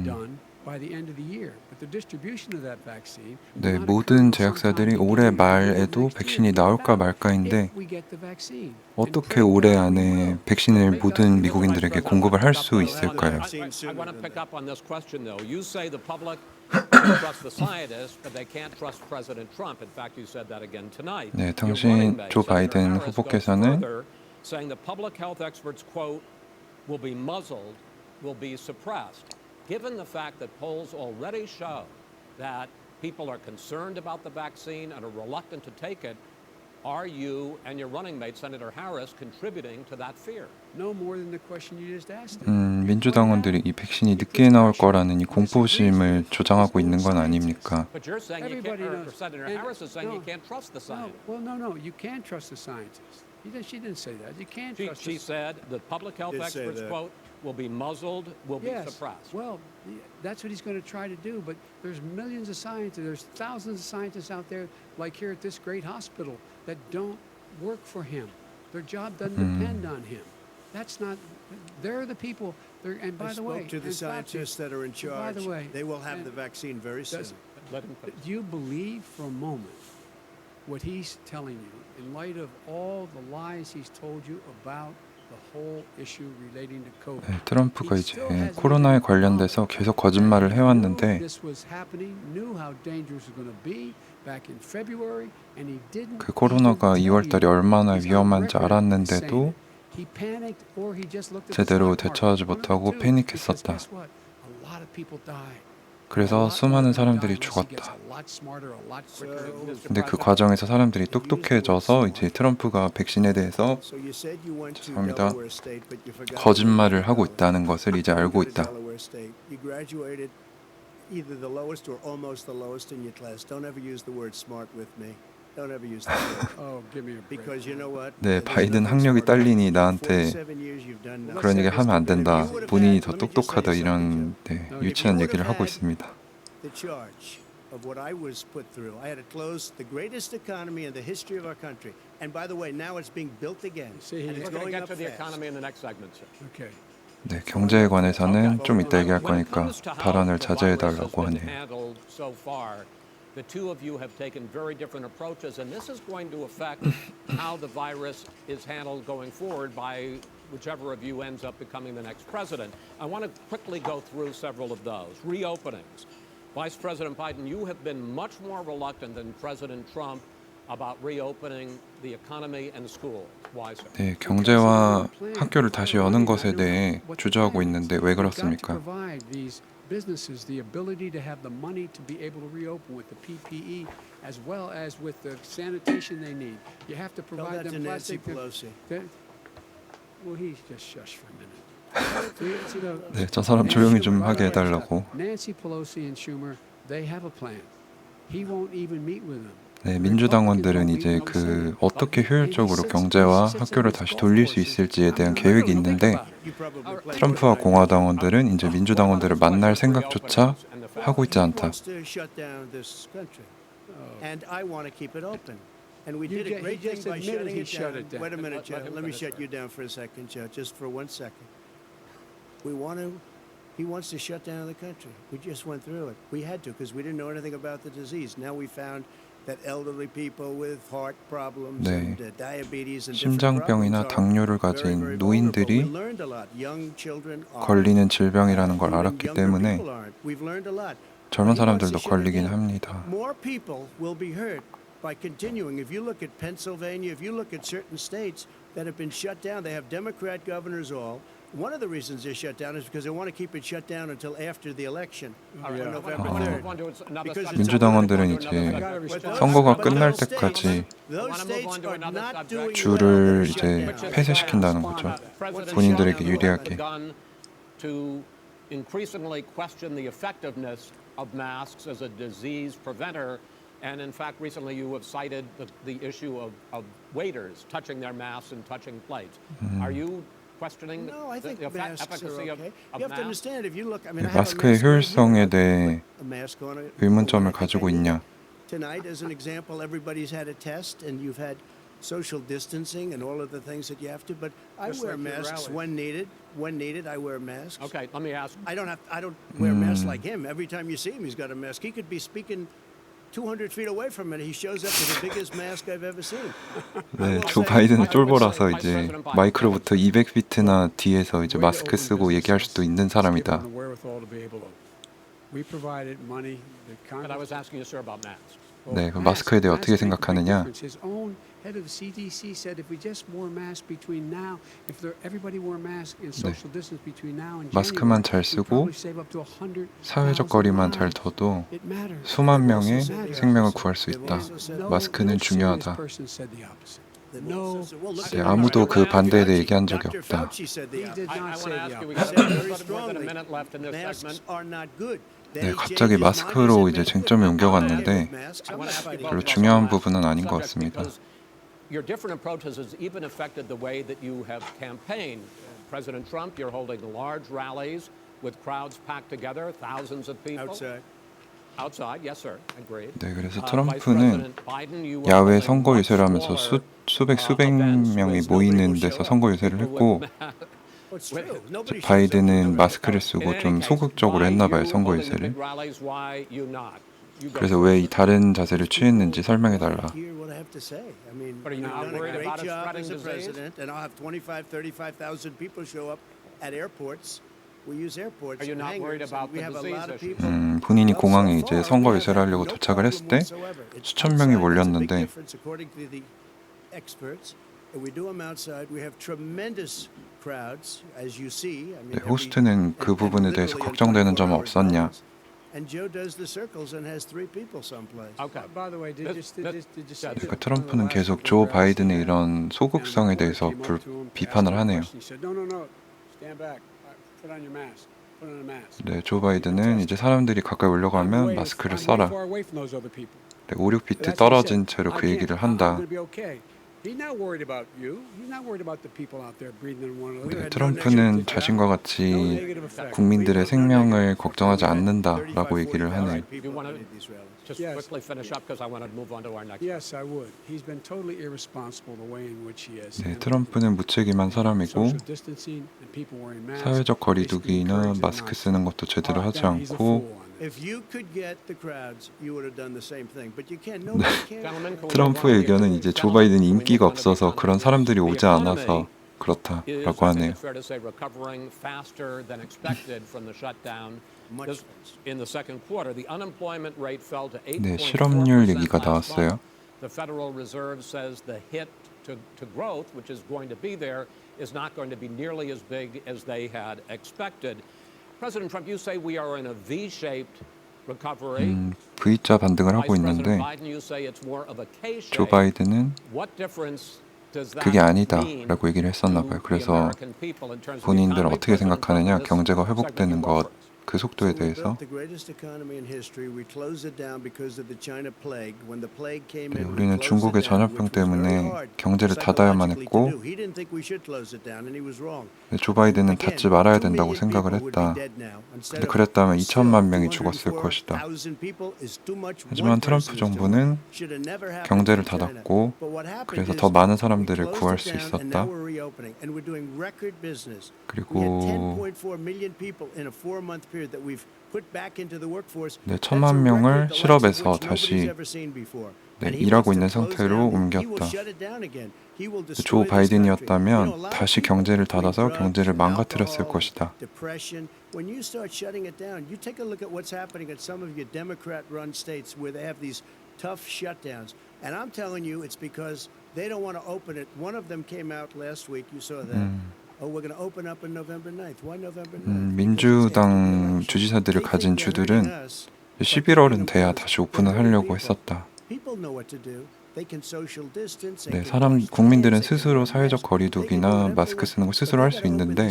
done by the end of the year. But the distribution of that vaccine 네, will not 모든 occur 제약사들이 sometime 올해 in the middle of 말에도 next 백신이 year. 나올까 If 말까인데 we get the vaccine. 어떻게 And pray 올해 God we 안에 will. 백신을 Pray God we 모든 will. 미국인들에게 공급을 할 수 있을까요? I want to pick up on this question, though. You say the public can trust the scientists, but they can't trust President Trump. In fact, you said that again tonight. 네, Your 당신 running mate, 조 Senator 바이든 Harris, goes 후보께서는 further, saying the public health experts, quote, will be muzzled, will be suppressed. Given the fact that polls already show that people are concerned about the vaccine and are reluctant to take it, are you and your running mate, Senator Harris, contributing to that fear? No more than the question you just asked. him. 민주당원들이 이 백신이 늦게 나올 거라는 이 공포심을 조장하고 있는 건 아닙니까? But you're saying you can't, Everybody or knows. Senator And- Harris is saying you no. can't trust the No, science. well, no. You can trust the scientists. She didn't say that. You can't trust She the said the public health Did say experts, that. quote, will be muzzled, will be Yes. suppressed. Well, that's what he's going to try to do. But there's millions of scientists. There's thousands of scientists out there, like here at this great hospital, that don't work for him. Their job doesn't depend on him. That's not. They're the people. And by I the way, spoke to the and Fauci, scientists that are in by charge. the way, They will have and the vaccine very soon. Let him finish. do you believe for a moment what he's telling you in light of all the lies he's told you about the whole issue relating to COVID? 네, 트럼프가 He 이제 still hasn't 코로나에 even 관련돼서 acknowledged 계속 거짓말을 that he knew 해왔는데 this was happening, knew how dangerous it was going to be back in February, and he didn't 그 코로나가 even 2월 달에 tell you. 얼마나 He's on 위험한지 record 알았는데도 saying it. He panicked or he just looked at the 제대로 stock market. 대처하지 One of the 못하고 two, 패닉했었다. because guess what? A lot of people died. 그래서 수많은 사람들이 죽었다. 근데 그 과정에서 사람들이 똑똑해져서 이제 트럼프가 백신에 대해서 So you said you went to 죄송합니다. Delaware State, but you forgot 거짓말을 to 하고 go. 있다는 것을 이제 You 알고 went to 있다. Delaware State. You graduated either the lowest or almost the lowest in your class. Don't ever use the word smart with me. Don't ever use that word. Oh, give me a break. Because you know what? 네, There's 바이든 nothing 학력이 smart about 딸리니 it. 나한테 47 years you've done nothing. 그런 얘기 하면 안 된다. If you would have 본인이 had- 더 let me just say 똑똑하다 something, 이런 네, Joe. 유치한 If you 얘기를 would 하고 have had 있습니다. the charge of what I was put through. I had to close the greatest economy in the history of our country. And by the way, now it's being built again. See, and it's We're going to going get up to the fast. economy in the next segment, sir. Okay. 네, 경제에 관해서는 좀 이따 얘기할 When it 거니까 comes to how 발언을 the 자제해 virus has 달라고 been 하네요. handled so far, the two of you have taken very different approaches, and this is going to affect how the virus is handled going forward by whichever of you ends up becoming the next president. I want to quickly go through several of those. Reopenings. Vice President Biden, you have been much more reluctant than President Trump about reopening the economy and schools. Why, sir? 네, 경제와 학교를 다시 여는 것에 대해 주저하고 있는데 왜 그렇습니까? Businesses the ability to have the money to be able to reopen with the PPE as well as with the sanitation they need. You have to Tell provide that to them Nancy plastic. Pelosi. Well, he's just shush for a minute. 네, 저 사람 조용히 좀 하게 해달라고. Nancy Pelosi and Schumer, they have a plan. He won't even meet with them. 네, 민주당원들은 이제 그 어떻게 효율적으로 경제와 학교를 다시 돌릴 수 있을지에 대한 계획이 있는데 You probably played 트럼프와 right. 공화당원들은 이제 민주당원들을 만날 생각조차 하고 있지 He 않다. wants to shut down this country. And I want to keep it open. And we You did a get- great he thing just by admitted shutting he it shut down. it down. Wait a minute, Joe. Let him Let me finish shut first. you down for a second, Joe, just for 1 second. He wants to shut down the country. We just went through it. We had to because we didn't know anything about the disease. Now we found that elderly people with heart problems 네. and diabetes and different 심장병이나 problems 당뇨를 are very, 가진 very vulnerable. We 노인들이 learned a lot. Young children are. 걸리는 질병이라는 걸 Even 알았기 younger 때문에 people aren't. We've learned a lot. 젊은 He wants 사람들도 to shut it 걸리긴 down. 합니다. More people will be hurt by continuing. If you look at Pennsylvania, if you look at certain states that have been shut down, they have Democrat governors all. One of the reasons they're shut down is because they want to keep it shut down until after the election on yeah. November I want to 3rd. move on to another Because subject. 민주당원들은 I wanna 이제 move on to another But subject. those- 선거가 but 끝날 those states- 때까지 those I wanna move states on to are another not subject. doing 줄을 well that are 이제 shut down. 폐쇄시킨다는 거죠. President 본인들에게 Trump 유리하게. has begun to increasingly question the effectiveness of masks as a disease preventer. And in fact, recently you have cited the issue of waiters touching their masks and touching plates. Are you questioning No, I think the masks efficacy are of okay. You have to masks? understand if you look. I mean, 네, I have a 마스크의 mask right 효율성에 here. 대해 A mask on it. 의문점을 I think I 가지고 need 있냐? it. Tonight, as an example, everybody's had a test, and you've had social distancing and all of the things that you have to. But I Just wear like your masks rallies. when needed. When needed, I wear masks. Okay, let me ask. I don't wear masks like him. Every time you see him, he's got a mask. He could be speaking 200 feet away from it. He shows up with the biggest mask I've ever seen. 네, 조 바이든은 쫄보라서 이제 마이크로부터 200피트나 뒤에서 이제 마스크 쓰고 얘기할 수도 있는 사람이다. We provided money. The But I was Congress asking you, sir, about masks. 네, 그 마스크에 대해 어떻게 생각하느냐? His own head of the CDC said if we just wore masks between now, if everybody wore masks and social distance between now and 마스크만 잘 January, we'd 쓰고 probably save up to 100,000 사회적 거리만 잘 lives. 둬도 It matters. 수만 명의 They've also 생명을 said- 구할 수 있다. they've also said- 마스크는 No serious 중요하다. person said the opposite. They've No. also said- well, look 네, at 아무도 그 Dr. 반대에 대해 Fauci. 얘기한 적이 Dr. 없다. Fauci said the He did opposite. not I want say to the ask you, we opposite. got Said very more than a strongly. minute left in this Masks segment. are not good. 네, 갑자기 마스크로 이제 쟁점이 옮겨갔는데 I want to ask you both 별로 about 중요한 the last 부분은 아닌 것 subject 같습니다. because your different approaches has even affected the way that you have campaigned. President Trump, you're holding large rallies with crowds packed together, thousands of people. Outside. Outside, yes, sir. Agreed. 네, 그래서 Vice 트럼프는 President Biden, you were 야외 holding 선거 much 유세를 하면서 smaller, 수백 events 명이 with 모이는 nobody will 데서 show 선거 유세를 people 했고 with masks. Well, it's true. Nobody shows up. 바이든은 마스크를 쓰고 In any 좀 case, 소극적으로 why 했나 봐요, you 선거 holding the 유세를. big rallies, why you not? You go 그래서 first. 왜 이 다른 자세를 취했는지 설명해 달라. Hear what I have to say. I mean, But are you you've not done a worried great about it job spreading as a disease? president, and I'll have 35,000 people show up at airports. We use airports. Are you not worried hangars, about and we the have a disease lot of issue? people. 본인이 Well, 공항에 so 이제 far, 선거 we have 유세를 had 하려고 no 도착을 했을 때 problem whatsoever. It's 1000명이 outside. That's a big 몰렸는데 difference according to the experts. And we do them outside. We have tremendous crowds, as you see. I mean, 네, 호스트는 그 부분에 대해서 literally in 걱정되는 24 점은 hours 없었냐? balance. And Joe does the circles and has 3 people someplace. Okay. By the way, did you see 그러니까 트럼프는 계속 조 바이든의 이런 소극성에 대해서 비판을 하네요. 네, 조 바이든은 이제 사람들이 가까이 오려고 하면 마스크를 써라. 5, 6피트 That's what he 떨어진 said. 채로 I 그 can't. 얘기를 I'm 한다. going to be okay. He's not worried about you. He's not worried about the people out there breathing in one another. 네, Had no 트럼프는 negative 자신과 No 같이 negative effect. 국민들의 생명을 걱정하지 35, 않는다라고 얘기를 40,000 하네요. Do you people want attended to these rallies. just Yes. quickly finish up because I want to move on to our next. Yes, I would. He's been totally irresponsible the way in which he has. 네, handled 트럼프는 무책임한 사람이고 social distancing and people wearing masks, 사회적 basically 거리두기나 encouraging 마스크 nonsense. 쓰는 것도 제대로 하지 Then he's a 않고 fool on this. If you could get the crowds, you would have done the same thing. But you can't. Nobody can. Gentlemen, can we move on 트럼프의 to the 의견은 economy? 이제 조 Gentlemen, 바이든이 can we 인기가 move on to the 없어서 economy? 그런 사람들이 The 오지 economy 않아서 is, 그렇다라고 I 하네요. think it's fair to say, recovering faster than expected from the shutdown. Much In the second quarter, the unemployment rate fell to 8.4% 네, 실업률 얘기가 last 나왔어요. month. The Federal Reserve says the hit to growth, which is going to be there, is not going to be nearly as big as they had expected. President Trump, you say we are in a V-shaped recovery. V자 반등을 하고 Vice President 있는데 Biden, you say it's more of a K-shape. 조 바이든은 What difference does that 그게 mean 아니다라고 얘기를 했었나 봐요. to the 그래서 American people in terms of the 본인들 economy? 어떻게 President Trump, 생각하느냐, this 경제가 segment 회복되는 you go 것, first. 그 속도에 So we 대해서 built the greatest economy in history. We closed it down because of the China plague. When the plague came 네, in, we 우리는 closed 중국의 it down, 전염병 which was very 때문에 hard 경제를 닫아야만 psychologically 했고 to do. He didn't think we should close it down, and he was wrong. 네, 조 바이든은 Again, 닫지 말아야 2 된다고 million 생각을 people would be 했다. dead now. Instead 근데 of 그랬다면 still 2천만 명이 죽었을 것이다. 204,000 people is too much. 하지만 One 트럼프 person is too 정부는 much. Should have never happened 경제를 in China. 닫았고 But what happened 그래서 is 더 많은 we 사람들을 closed 구할 it 수 down, and 있었다. now we're reopening, and we're doing record business. We 그리고 had 10.4 million people in a 4-month period that we've put back into the workforce. 네, That's a 1,000만 명을 record the likes of 실업에서 which nobody's 다시 ever seen before. 네, And he 일하고 wants to 있는 close 상태로 down. He will 옮겼다. shut it down again. He will 조 destroy this country. You know, a 바이든이었다면 lot of 다시 people 경제를 between 닫아서 drugs 경제를 and 망가뜨렸을 alcohol, 것이다. depression. When you start shutting it down, you take a look at what's happening at some of your Democrat-run states where they have these tough shutdowns. And I'm telling you, it's because they don't want to open it. One of them came out last week. You saw that. Oh, we're going to open up on November 9th. Why November 9th? 민주당 주지사들을 가진 주들은 11월은 돼야 다시 오픈을 하려고 했었다. 네, 국민들은 스스로 사회적 거리두기나 마스크 쓰는 걸 스스로 할 수 있는데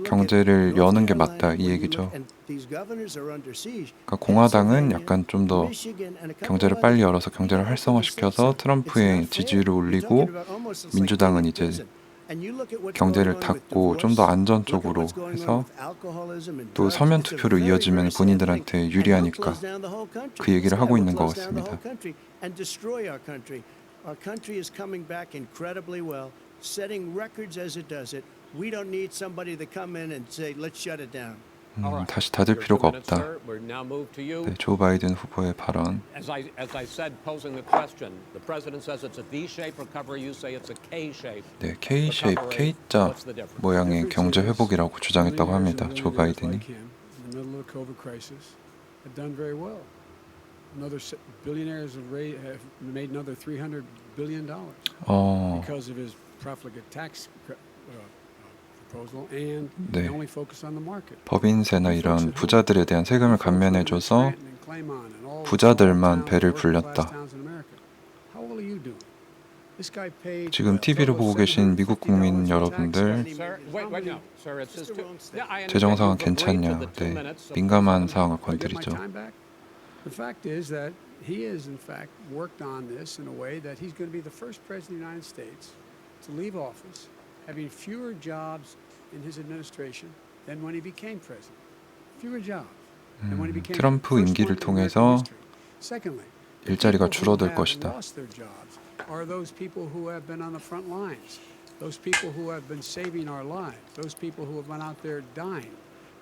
경제를 여는 게 맞다 이 얘기죠. 그러니까 공화당은 약간 좀 더 경제를 빨리 열어서 경제를 활성화시켜서 트럼프의 지지율을 올리고 민주당은 이제 경제를 닫고 좀 더 안전적으로 해서 또 서면 투표로 이어지면 본인들한테 유리하니까 그 얘기를 하고 있는 것 같습니다. Our country is coming back incredibly well, setting records as it does it. We don't need somebody to come in and say, let's shut it down. 다시 닫을 필요가 없다. 네, 조 바이든 후보의 발언. As I said, posing the question, the president says it's a V-shaped recovery. You say it's a K-shape. 네, K-shape, K자 모양의 경제 회복이라고 주장했다고 합니다. 조 바이든이. Another billionaires have made another $300 billion because of his profligate tax proposal, and they only focus on the market. 법인세나 이런 부자들에 대한 세금을 감면해줘서 부자들만 배를 불렸다. 지금 TV를 보고 계신 미국 국민 여러분들, 재정 상황 괜찮냐? 네, 민감한 사항을 건드리죠. The fact is that he has, in fact, worked on this in a way that he's going to be the first president of the United States to leave office having fewer jobs in his administration than when he became president. Fewer jobs than when he became 트럼프 임기를 통해서 Secondly, 일자리가 줄어들 것이다. lost their jobs are those people who have been on the front lines, those people who have been saving our lives, those people who have been out there dying.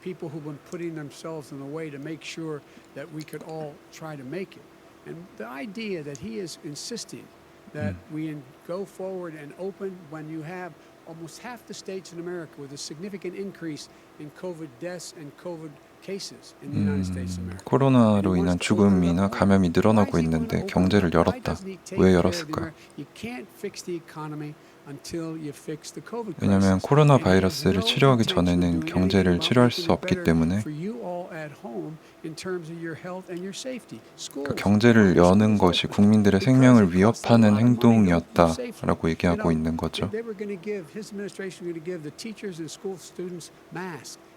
People who've been putting themselves in the way to make sure that we could all try to make it. And the idea that he is insisting that we go forward and open when you have almost half the states in America with a significant increase in COVID deaths and COVID cases in the United States of America. 코로나로 인한 죽음이나 감염이 늘어나고 있는데 경제를 열었다. 왜 열었을까요? You can't fix the economy until you fix the COVID crisis. 왜냐하면 코로나 바이러스를 치료하기 전에는 경제를 치료할 수 없기 때문에 그러니까 경제를 여는 것이 국민들의 생명을 위협하는 행동이었다라고 얘기하고 있는 거죠.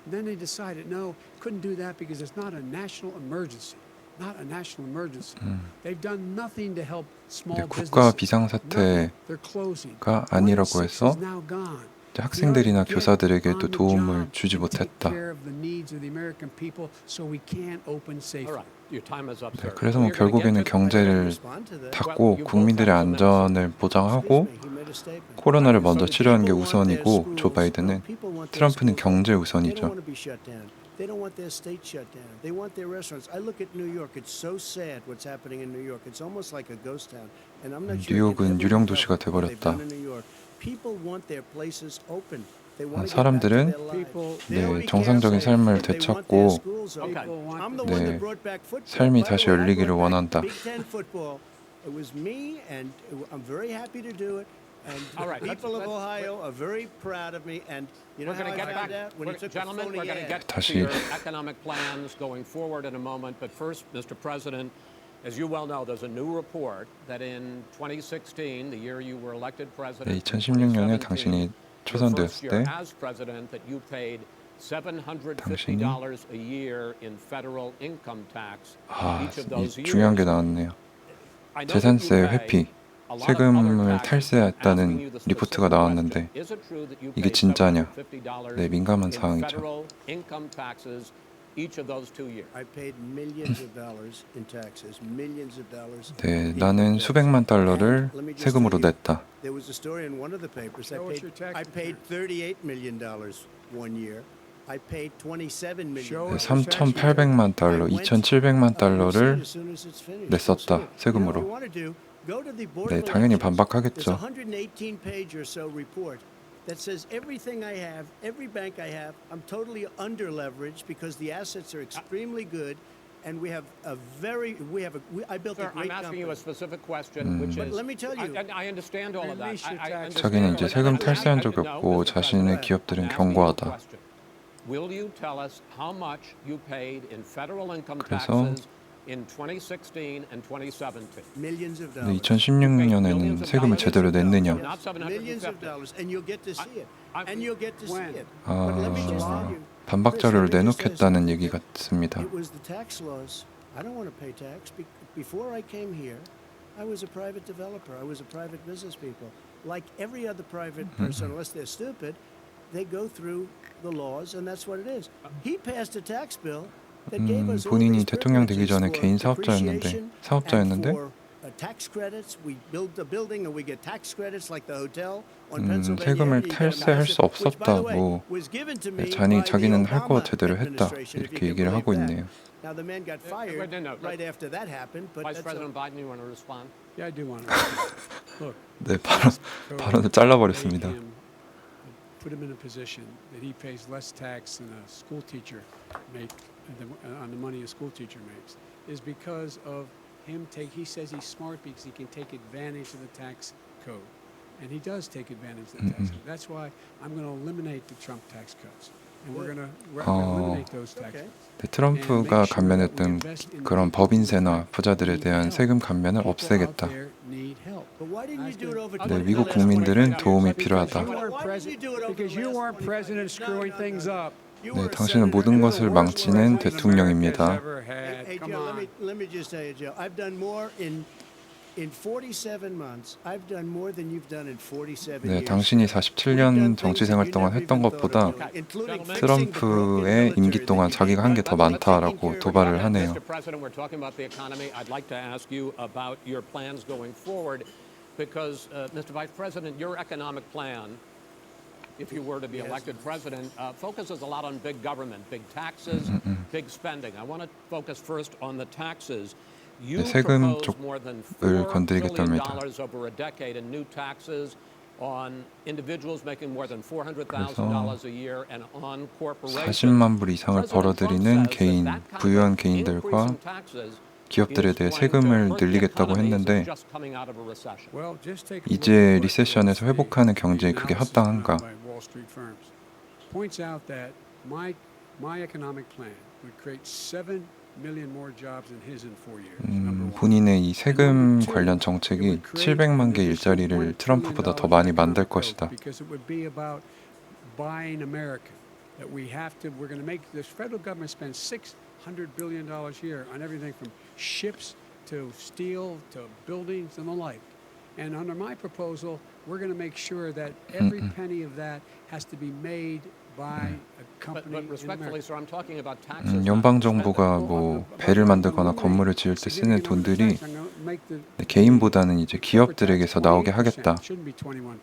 Then they decided, no, couldn't do that because it's not a national emergency. not a national emergency. They've done nothing to help small 네, 국가 businesses. 비상사태가 Nothing. They're closing. 아니라고 1 in 6 해서 is now gone. 이제 학생들이나 Get 교사들에게도 on the 도움을 job 주지 and take 못했다. care of the needs of the American people so we can open All safely. right, your time is up, 네, sir. 그래서 뭐 You're gonna get 결국에는 to- 경제를 Respond to that. 닫고 국민들의 안전을 보장하고 Excuse me, he made a statement. 코로나를 먼저 치료하는 게 People want their 우선이고 조 schools- 바이든은 people want their 트럼프는 schools 경제 open. They don't 우선이죠. want to be shut down. They don't want their state shut down. They want their restaurants. I look at New York. It's so sad what's happening in New York. It's almost like a ghost town. And I'm not sure 뉴욕은 if 유령 everyone 도시가 felt what they've done 돼버렸다. in New York. People want their places open. They want to get back to 사람들은 their lives. People- They'll 네, be 정상적인 careful, 삶을 but they want 되찾고 their schools open. People want I'm the 네, one that brought back football. 삶이 By the 다시 way, I 열리기를 brought 원한다. back Big Ten football. It was me, and I'm very happy to do it. And All right, the people of let's- Ohio are very proud of me. And you know We're how going to I get found back, out when he took the gentlemen. phony We're going to ad. get to 다시- your economic plans going forward in a moment. But first, Mr. President, as you well know, there's a new report that in 2016, the year you were elected president, 네, 2016년에 당신이 초선되었을 때 as president, that you paid $750 당신이 a year in federal income tax 아, each of 이 those years. 중요한 게 나왔네요. I know that 재산세 you pay 회피, a lot of 세금을 other taxes. 탈세했다는 Asking you the 리포트가 specific 나왔는데 question, is it true that you 이게 pay 진짜냐? $750 네, 민감한 in 사항이죠. federal income taxes each of those 2 years? I paid millions of dollars in taxes, millions of dollars. 네, in 나는 taxes. 수백만 달러를 And let me just 세금으로 tell you, 냈다. There was a story in one of the papers. Show us your tax I paid $38 million one year. I paid $27 million. Show 네, us your tax 3,800만 달러, 2,700만 달러를 As soon as it's finished. 냈었다, You'll see it. 세금으로. You know what you wanna do, go to the Board 네, of 당연히 Elections. There's 반박하겠죠. a 118-page or so report that says everything I have, every bank I have, I'm totally under leveraged because the assets are extremely good, and I built Sir, a great I'm asking you a company. specific question, which But is. let me tell you- I understand all of that. Release your I tax 자기는 이제 세금 understand. 탈세한 적이 No, 없고 Mr. 자신의 President, 기업들은 I'm asking you a 견고하다. question. Will you tell us how much you paid in federal income 그래서 taxes in 2016 and 2017? Millions of 네, dollars. 2016년에는 세금을 제대로 냈느냐? Not Millions of 750. dollars, and you'll get to see it. And you'll get to When? see it. But let me just tell 아, you, 반박 자료를 내놓겠다는 얘기 같습니다. it was the tax laws. I don't want to pay tax. Before I came here, I was a private developer. I was a private business people. Like every other private person, unless they're stupid, they go through the laws, and that's what it is. He passed a tax bill that gave us all 본인이 these 대통령 되기 privileges 전에 for 개인 사업자였는데 depreciation 사업자였는데 and for, tax credits. We build a building and we get tax credits like the hotel on Pennsylvania. 세금을 Avenue. You get 탈세할 수 which, by the way, 없었다고 was given to 네, me 자기는 by the 할 거 Obama 제대로 했다 administration, if you 이렇게 can 얘기를 하고 believe that. 있네요. Now the man got fired no, right after that happened, but Vice that's President Biden, you want to respond? Yeah, I do want to. Look, 네, 발언을 잘라버렸습니다. make him, put him in a position that he pays less tax than a school teacher on the money a school teacher makes is because of him he says he's smart because he can take advantage of the tax code. And he does take advantage of the tax code. That's why I'm going to eliminate the Trump tax cuts. And we're going to eliminate those tax Okay. cuts. 네, 트럼프가 감면했던 그런 법인세나 부자들에 대한 세금 감면을 People out 없애겠다. there need help. But why didn't you do it over 네, 20 미국 last 국민들은 25 도움이 years? 필요하다. Why didn't you do it over Because the you last weren't 25 president years? screwing No. things up. You 네, were a 당신은 senator. 모든 You're 것을 the worst 망치는 president 대통령입니다. Ever had. Hey, Come Joe, on. let me just tell you, Joe. I've done more in 47 months. I've done more than you've done in 47 네, years. 당신이 We've 47년 done 정치 things 생활 that you 동안 never 했던 even thought 것보다 of doing, including fixing the broken 트럼프의 military 임기 that 동안 you 자기가 did. 한 게 더 많다라고 도발을 하네요. Mr. President, we're talking about the economy. I'd like to ask you about your plans going forward because, Mr. Vice President, your economic plan, if you were to be elected president, focuses a lot on big government, big taxes, big spending. I want to focus first on the taxes. You 네, 세금 propose more than $4 쪽을 trillion 건드리겠답니다. over a decade in new taxes on individuals making more than $400,000 a year and on corporations. 40만 불 이상을 President 벌어들이는 Trump says 개인, that that kind 부유한 of 개인들과 increase in taxes 기업들에 is 대해 going to 세금을 hurt the 늘리겠다고 economy 했는데 just coming out of a recession. Well, just take a 이제 look at what 리세션에서 the 회복하는 경제에 그게 analysis 합당한가? done by Wall Street firms points out that my economic plan would create 7 million more jobs than his in 4 years. Number one. 본인의 이 세금 관련 정책이 700만 개 일자리를 트럼프보다 더 많이 만들 것이다. Because it would be about buying American. That we're going to make this federal government spend $100 billion a year on everything from ships to steel to buildings and the like. And under my proposal, we're going to make sure that every penny of that has to be made by a company But in respectfully, America. sir, I'm talking about taxes. not 연방 spending. 정부가 뭐 배를 만들거나 건물을 지을 때 쓰는 돈들이 개인보다는 이제 기업들에게서 나오게 하겠다. Shouldn't be 21%.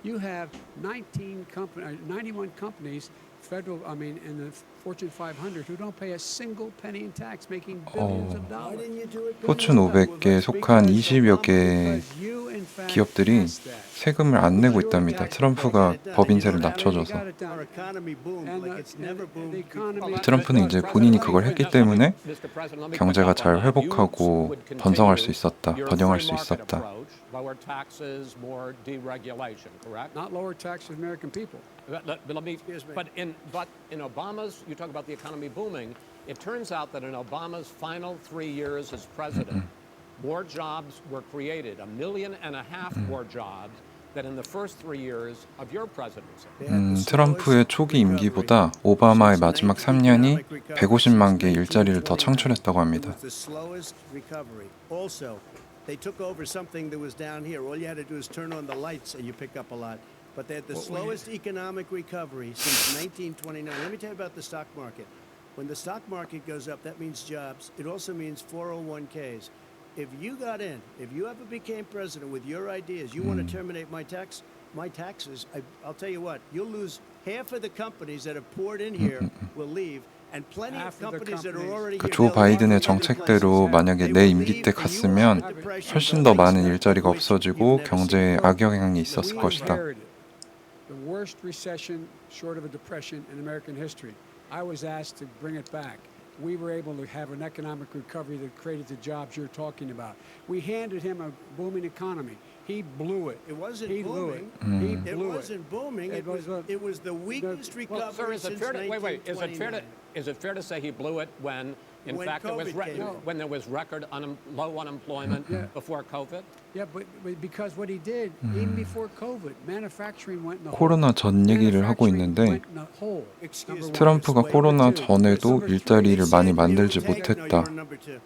You have 91 companies, in the Fortune 500 who don't pay a single penny in tax, making billions of Why dollars. didn't you do it? 포춘 500개에 속한 20여 개 기업들이 세금을 안 내고 있답니다. 트럼프가 법인세를 낮춰줘서. Our economy boomed like it's never boomed. 트럼프는 이제 본인이 그걸 했기 때문에 경제가 잘 회복하고 번성할 수 있었다, 번영할 수 있었다. Lower taxes, more deregulation, correct? Not lower taxes for American people. But in Obama's, you talk about the economy booming. It turns out that in Obama's final 3 years as president, more jobs were created, 1.5 million more jobs than in the first 3 years of your presidency. 트럼프의 초기 임기보다 오바마의 마지막 3년이 150만 개의 일자리를 더 창출했다고 합니다. It was the slowest recovery. Also, they took over something that was down here. All you had to do is turn on the lights and you pick up a lot. But they had the slowest economic recovery since 1929. Let me tell you about the stock market. When the stock market goes up, that means jobs. It also means 401ks. If you got in, if you ever became president with your ideas, you want to terminate my taxes, I'll tell you what, you'll lose half of the companies that have poured in here will leave. And plenty of companies that are already 그 here. 조 바이든의 정책대로 만약에 내 임기 때 갔으면 훨씬 더 많은 일자리가 없어지고 경제에 악영향이 있었을 것이다. The worst recession short of a depression in American history. I was asked to bring it back. We were able to have an economic recovery that created the jobs you're talking about. We handed him a booming economy. He blew it. It wasn't He blew booming. it. He It blew wasn't booming. It was the weakest recovery Well, sir, is it since fair to wait? 1929. Is it fair to say he blew it when, in When fact, COVID came in. when there was record low unemployment before COVID? Yeah, but because what he did, even before COVID, manufacturing went in the hole. 코로나 전 얘기를 하고 있는데 Manufacturing went in the hole. Excuse me. 트럼프가 코로나 전에도 일자리를 많이 만들지 못했다.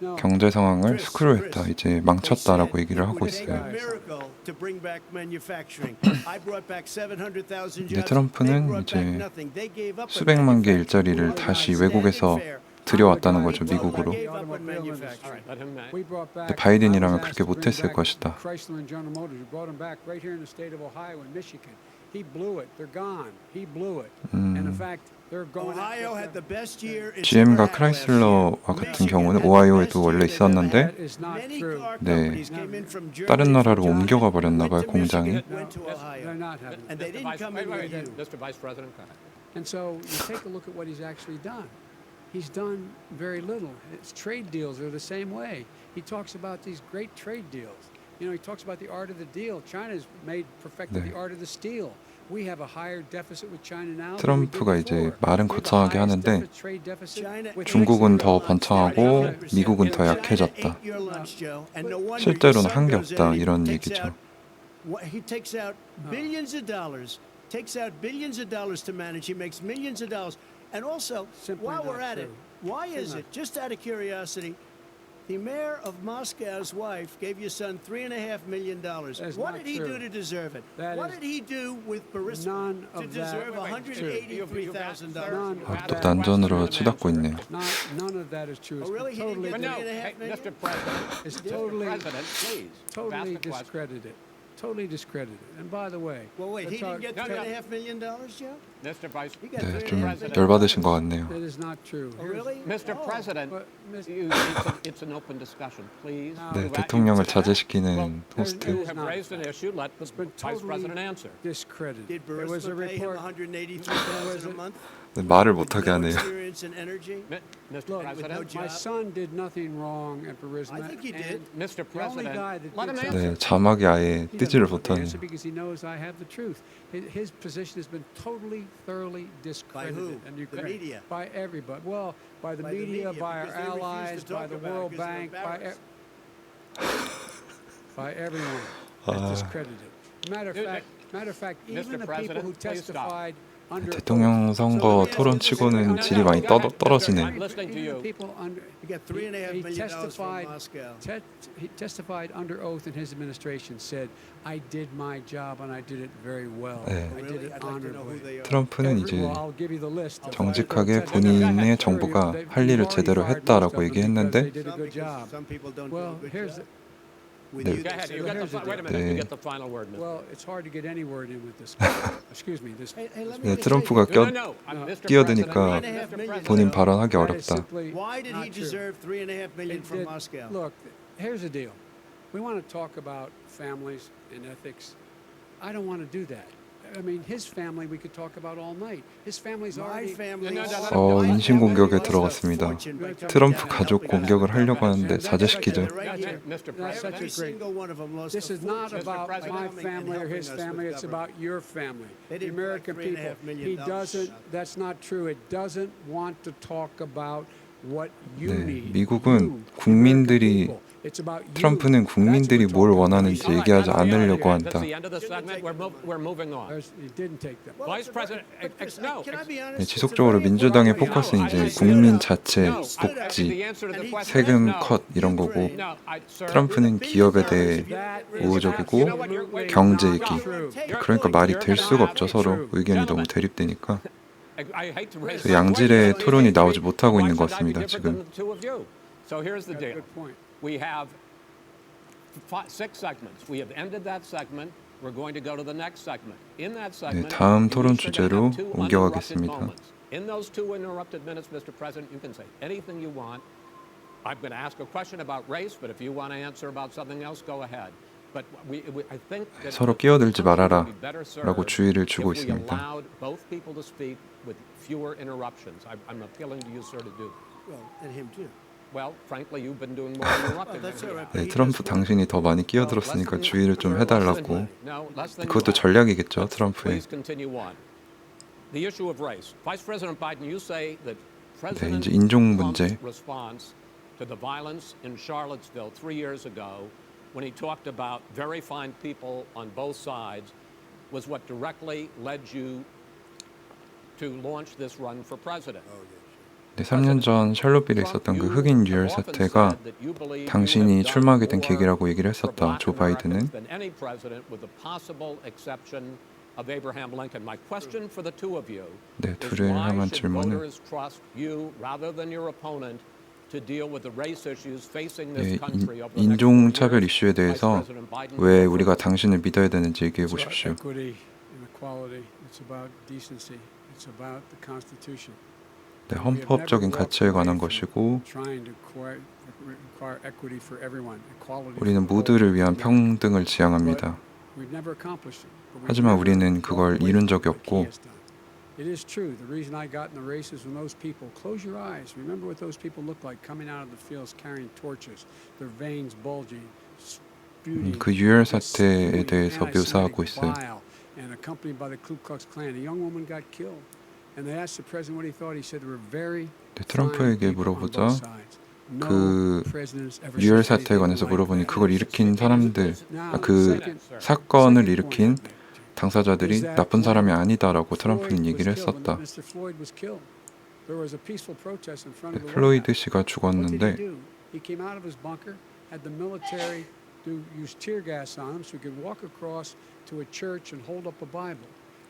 No. 경제 상황을 스크류했다. 이제 망쳤다라고 얘기를 하고 있어요. 근데 트럼프는 이제 수백만 개 일자리를 다시 외국에서 들여왔다는 거죠, 미국으로. All right, let him We brought back. 근데 바이든이라면 I was 그렇게 asked to bring 못했을 back 것이다. Chrysler and General Motors. We brought them back right here in the state of Ohio and Michigan. He blew it. They're gone. He blew it. And in fact, they're going. Ohio had the best year it's GM과 ever had last year. 크라이슬러와 같은 경우는 오하이오에도 원래 있었는데 That is not Many true. car 네, companies came in from Germany, 다른 나라로 from China, 옮겨가 버렸나 봐요, went to Michigan, 공장이. went to Ohio. They're not having. And they didn't come in with you. Mr. Vice President, go ahead. And so you take a look at what he's actually done. He's done very little. His trade deals are the same way. He talks about these great trade deals. You know, he talks about the art of the deal. China's perfected 네. the art of the steal. We have a higher deficit with China now. 트럼프가 이제 말은 거창하게 하는데 중국은 중국은 더 번창하고 미국은 더 약해졌다. 실제로는 한 게 없다 이런 얘기죠. He takes out billions of dollars to manage. He makes millions of dollars. And also, Simply while not we're at it, true. why is it, just out of curiosity, the mayor of Moscow's wife gave your son $3.5 million. is What not did he true. do to deserve it? That What is did he do with Burisma none to of that deserve $183,000? None of 또 that. 난전으로 치닫고 있네요. None of that is true. Oh, really? He didn't Totally, get But no, $3.5 hey, million? Mr. President, it's Mr. totally, President, please. totally ask the question. discredited. Totally discredited. And by the way, Well, wait, he let's didn't talk- get No, no. $3.5 million, Joe? Mr. Vice He got 네, $3.5 좀 million. 열받으신 것 같네요. that is not true. Oh, really? Mr. Oh. President, But, Mr. it's an open discussion, please. 네, You- 대통령을 you- 자제시키는 Well, 호스트. You have raised an issue, let the been Vice President answer. discredited. Did There was a Burisma pay him report. $183,000 a month? 네, 말을 With 못하게 no 하네요. experience in energy? Mr. Look, President, no my job. son did nothing wrong at Burisma. I think he did. and Mr. the only President, guy that let him did answer. 네, 자막이 아예 He doesn't 뜨지를 know the 못하네요. answer because he knows I have the truth. His position has been totally, thoroughly discredited. who? in The Ukraine. media? By everybody. Well, by the By the media, media, by our because they refuse to allies, by talk the about it World because they're Bank, embarrassed. by everyone. Ah. Has discredited. Matter of fact, even Mr. the people President, who please stop. testified 대통령 선거 토론치고는 질이 많이 떨어지네. I'm listening to you. People under, We got $3.5 he million from testified, Moscow. he testified under oath in his administration, said, I did my job and I did it very well. 네. I did Really? it I'd like to know who honorably. they are. 트럼프는 이제 Well, I'll give you the list of 정직하게 people. 본인의 정부가 They've 할 일을 already 제대로 fired 했다라고 most of them 얘기했는데 because they did a good job. Some people don't Well, do a good here's job. the, With 네. you, Go ahead. they You say get that- the, wait a minute. 네. You get the final word, Mr. well, it's hard to get any word in with this. Excuse me. This Hey, let 네, me just 트럼프가 say, 껴 No. Mr. 끼어드니까 President, 본인 발언하기 that is 어렵다. simply why did he not true. deserve $3.5 million It from did- Moscow? Look, here's the deal. We want to talk about families and ethics. I don't want to do that. I mean, his family we could talk about all night. His family's My already. family. 인신공격에 들어갔습니다. 트럼프 가족 공격을 하려고 하는데 And 자제시키죠. Right here. Mr. That's such Every a great. single one of them lost This a is not fortune. about President. my Coming and family or his helping us family. with It's government. about your family, They the didn't American collect people. $3.5 million. He doesn't. That's not true. It doesn't want to talk about what you 네, need. 미국은 You, the American 국민들이 people. It's about you. 트럼프는 국민들이 That's 뭘 what we're talking 원하는지 about. 얘기하지 All right, 않으려고 that's 한다. the end of the segment. We're moving on. He didn't take them. Well, Vice it's a very- President, but Chris, no, can I be honest? 네, It's a 지속적으로 very 민주당의 important 포커스는 argument. 이제 국민 자체, No, 복지, the answer to the question is 세금 no. 컷 이런 거고 No, sir. 트럼프는 기업에 대해 That is 우호적이고 absolutely 경제 not 얘기. true. 그러니까 말이 될 수가 없죠. 서로 의견이 너무 대립되니까. 그래서 양질의 토론이 나오지 못하고 있는 것 같습니다. 지금. So here's the Got a deal. good point. We have 6 segments. We have ended that segment. We're going to go to the next segment. In that segment, 다음 you 토론 each are gonna 주제로 have 2 옮겨가겠습니다. uninterrupted moments. In those 2 interrupted minutes, Mr. President, you can say anything you want. I'm going to ask a question about race, but if you want to answer about something else, go ahead. But I think that 서로 끼어들지 말아라 would be better served 라고 주의를 주고 if we 있습니다. allowed both people to speak with fewer interruptions. I'm appealing to you, sir, to do. Well, and him too. Well, frankly, you've been doing more interrupting than that's we all have. right. 네, 트럼프 당신이 더 많이 끼어들었으니까 주의를 좀 해달라고. No, less than 그것도 you are. 전략이겠죠, 트럼프의. Please continue on. The issue of race. Vice President Biden, you say that 네, President 이제 인종 Trump's 문제. response to the violence in Charlottesville 3 years ago, when he talked about very fine people on both sides, was what directly led you to launch this run for president. 네, 3년 전 샬롯빌에 있었던 그 흑인 유혈 사태가 당신이 출마하게 된 계기라고 얘기를 했었다. 조 바이든은. 네, 둘을 향한 질문은 네, 인종차별 이슈에 대해서 왜 우리가 당신을 믿어야 되는지 얘기해 It's about 보십시오. equity and equality. It's about decency. It's about the Constitution. 네, 헌법적인 가치에 관한 것이고 Trying to require equity for everyone, equality 우리는 for all. 모두를 위한 평등을 지향합니다. We've never accomplished it. But we've 하지만 never 우리는 그걸 walked away 이룬 from 적이 what he 없고 has done. It is true. The reason I got in the race is when those people, close your eyes, remember what those people looked like coming out of the fields carrying torches, their veins bulging, spewing 그 유혈 this 사태에 spewing 대해서 묘사하고 anti-Semitic 있어요. bile, and accompanied by the Ku Klux Klan. A young woman got killed, and they asked the president what he thought. He said there were very 네, fine 트럼프에게 people on 물어보자 both sides. No 그 president has ever 유혈 said 사태에 anything 관해서 like 물어보니 that. 그걸 일으킨 사람들, Now, 그 second- 사건을 second 일으킨 point I'll make. 당사자들이 나쁜 사람이 아니다라고 트럼프는 얘기를 했었다. Mr. Floyd was killed. There was a peaceful protest in front 네, of the 플로이드 White House. 씨가 What did he 죽었는데 do? He came out of his bunker, had the military use tear gas on him so he could walk across to a church and hold up a Bible.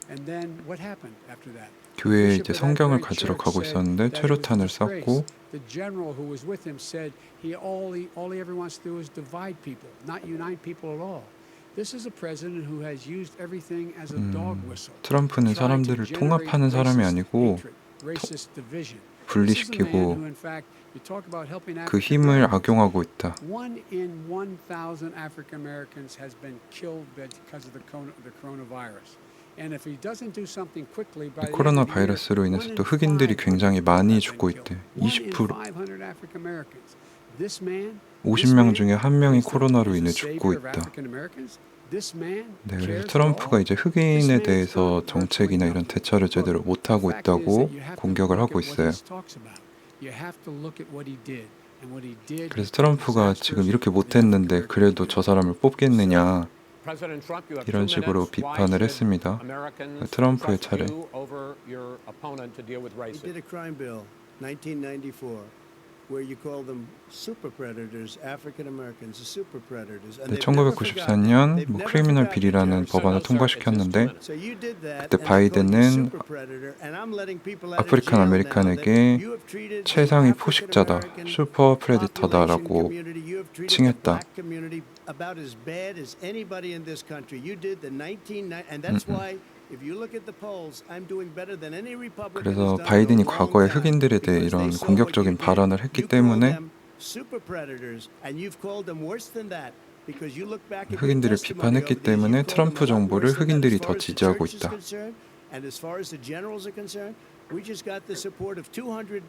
And then what happened after that? 교회에 이제 성경을 가지러 가고 있었는데 최루탄을 쐈고 The general who was with him said all he ever wants to do is divide people, not unite people at all. This is a president who has used everything as a dog whistle. 트럼프는 사람들을 통합하는 사람이 아니고 분리시키고 그 힘을 악용하고 있다. One in 1,000 African Americans has been killed because of the coronavirus. And if he doesn't do something quickly by the 코로나 end of the year, 바이러스로 인해서 one 또 in 흑인들이 5 굉장히 많이 죽고 있대. One in 20% 500 African Americans. This man 50명 중에 1명이 코로나로 인해 죽고 있다. 네, 그래서 트럼프가 이제 흑인에 대해서 정책이나 이런 대처를 제대로 못하고 있다고 공격을 하고 있어요. 그래서 트럼프가 지금 이렇게 못했는데 그래도 저 사람을 뽑겠느냐 President Trump, you have 이런 2 식으로 minutes. Why 비판을 should 했습니다. Americans 트럼프의 trust 차례. you over your opponent to deal with He did racism? a crime bill, 1994, where you call them super predators, African Americans, the super predators. And 네, they've never forgotten. 1994년 They've 뭐 never 크리미널 forgotten, 빌이라는 Jerry. 법안을 No, sir, 통과시켰는데 it's just 2 minutes. So you did that, 그때 and they called you 바이든은 super predator, and I'm letting people out of 아프리칸 jail now 아메리칸에게 that you have treated the 최상위 African 포식자다, American 슈퍼 population 프레디터다라고 community, you have treated the 칭했다. black community about as bad as anybody in this country. You did the 1990, and that's why if you look at the polls, I'm doing better than any Republican 그래서 has done 바이든이 in a long 과거에 time, 흑인들에 대해 because they 이런 saw what 공격적인 you did. 발언을 했기 You called 때문에 them super predators, and you've called them worse than that. Because you look back at your 흑인들을 testimony 비판했기 over the years, 때문에 you've called them 트럼프 a lot 정부를 worse than that. 흑인들이 As 더 far as the 지지하고 church is 있다. concerned, and as far as the generals are concerned, we just got the support of 250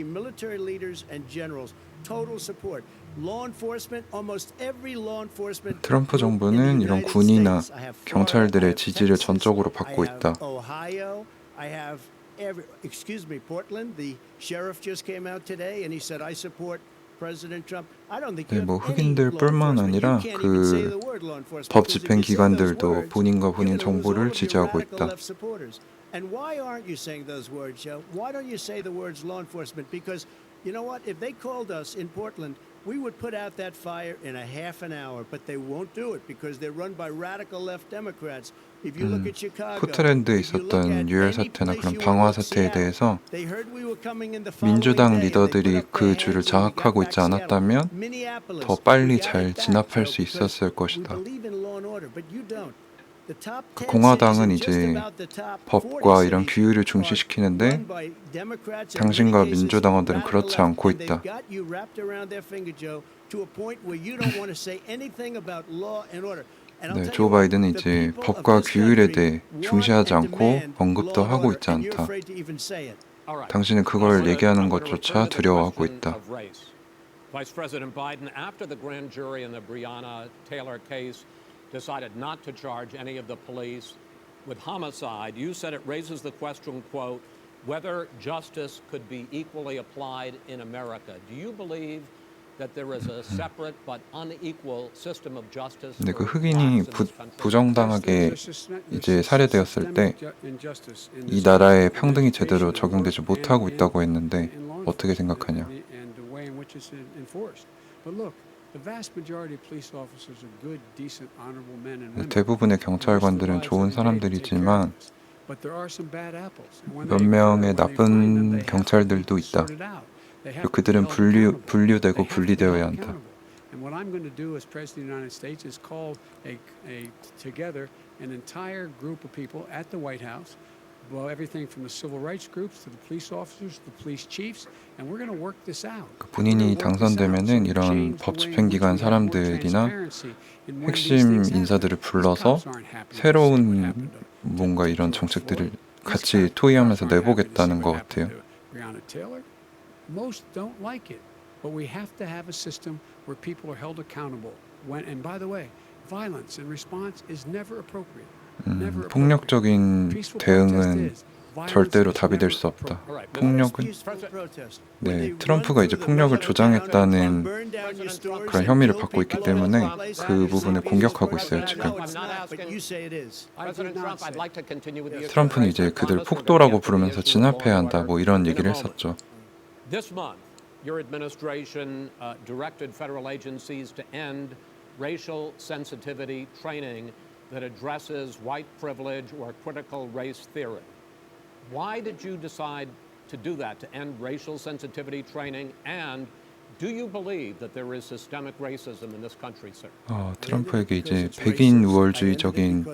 military leaders and generals. Total support. Law enforcement, almost every law enforcement. 트럼프 group in 정부는 the 이런 United 군이나 States. I have Florida, I 경찰들의 have 지지를 Texas, 전적으로 I 받고 have 있다. Ohio, I have excuse me, Portland. The sheriff just came out today and he said, "I support President Trump." I don't think 네, you 뭐 have any law 흑인들뿐만 enforcement. 아니라 You can't even say 그 the word law enforcement, 법 because if 집행 you say those 기관들도 words, 본인과 you're 본인 gonna lose all 정보를 of your 지지하고 radical 있다. left supporters. And why aren't you saying those words, Joe? Why don't you say the words law enforcement? Because you know what? If they called us in Portland, we would put out that fire in a half an hour, but they won't do it because they're run by radical left Democrats. If you look at Chicago, 포트랜드에 if you look at 있었던 유혈 any 사태나 place 그런 you 방화 wanna look, 사태에 Seattle, 대해서 they heard we were coming in the following 민주당 day and they put 리더들이 up 그 their 줄을 hands and we got 장악하고 back 있지 Seattle. 않았다면 Minneapolis, 더 빨리 we got 잘 it back, 진압할 Joe, 수 because 있었을 we 것이다. believe in law and order, but you don't. The top 10 공화당은 cities and just 이제 about the top 40 법과 이런 cities 규율을 are 중시시키는데 run by Democrats and 당신과 in many cases 민주당원들은 radical 그렇지 left, 않고 and they've 있다. got you wrapped around their finger, Joe, to a point where you don't want to say anything about law and order. And I'll 네, tell 조 you what, 바이든은 the 이제 people of 법과 this 규율에 country 대해 want 중시하지 and 않고 demand 언급도 law and 하고 order, 있지 and you're 않다. afraid to even say it. All right. 당신은 I'm 그걸 gonna- 얘기하는 I'm gonna 것조차 return to the 두려워하고 question 있다. of race. Vice President Biden, after the grand jury in the Breonna Taylor case decided not to charge any of the police with homicide, you said it raises the question, quote, whether justice could be equally applied in America. Do you believe that there is a separate but unequal system of justice 근데 그 for 흑인이 blacks in this country? 부정당하게 이제 살해되었을 때 이 나라의 평등이 제대로 적용되지 못하고 있다고 했는데 어떻게 생각하냐? 대부분의 경찰관들은 좋은 사람들이지만 몇 명의 나쁜 경찰들도 있다. 그리고 그들은 분류되고 분리되어야 한다. And what I'm going to do as President of the United States is call together an entire group of people at the White House, well, everything from the civil rights groups to the police officers, the police chiefs, and we're going to work this out. 본인이 당선되면은 이런 법 집행기관 사람들이나 핵심 인사들을 불러서 새로운 뭔가 이런 정책들을 같이 토의하면서 내보겠다는 것 같아요. Most don't like it, but we have to have a system where people are held accountable. And by the way, violence in response is never appropriate. 폭력적인 대응은 절대로 답이 될 수 없다. 폭력은 네, 트럼프가 이제 폭력을 조장했다는 그런 혐의를 받고 있기 때문에 그 부분을 공격하고 있어요, 지금. 트럼프는 이제 그들 폭도라고 부르면서 진압해야 한다, 뭐 이런 얘기를 했었죠. This month, your administration directed federal agencies to end racial sensitivity training that addresses white privilege or critical race theory. Why did you decide to do that, to end racial sensitivity training? And do you believe that there is systemic racism in this country, sir? 트럼프에게 이제 백인 우월주의적인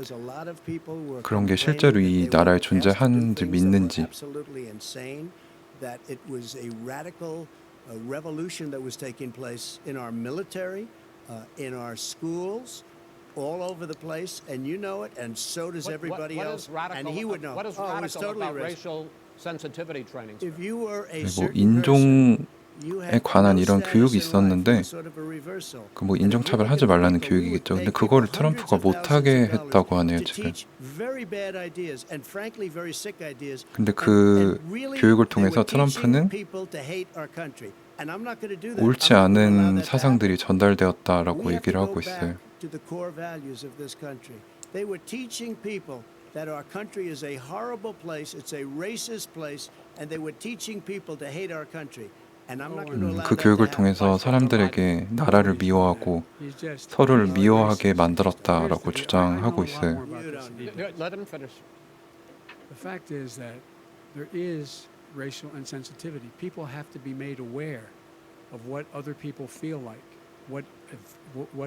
그런 게 실제로 이 나라에 존재하는지 믿는지. That it was a radical revolution that was taking place in our military, in our schools, all over the place, and you know it, and so does everybody else. And he would know. What is it was radical totally about racial. racial sensitivity training? If you were a 뭐 certain person, 인종에 관한 이런 교육이 있었는데 그 뭐 인종차별하지 말라는 교육이겠죠. 근데 그거를 트럼프가 못하게 했다고 하네요, 지금. 근데 그 교육을 통해서 트럼프는 옳지 않은 사상들이 전달되었다라고 얘기를 하고 있어요. to the core values of this country. They were teaching people that our country is a horrible place, it's a racist place, and they were teaching people to hate our country. And I'm not going to allow 그 that 교육을 to happen. 통해서 사람들에게 나라를 미워하고 서로를 미워하게 만들었다라고 주장하고 있어요. Let him finish. The fact is that there is racial insensitivity. People have to be made aware of what other people feel like, what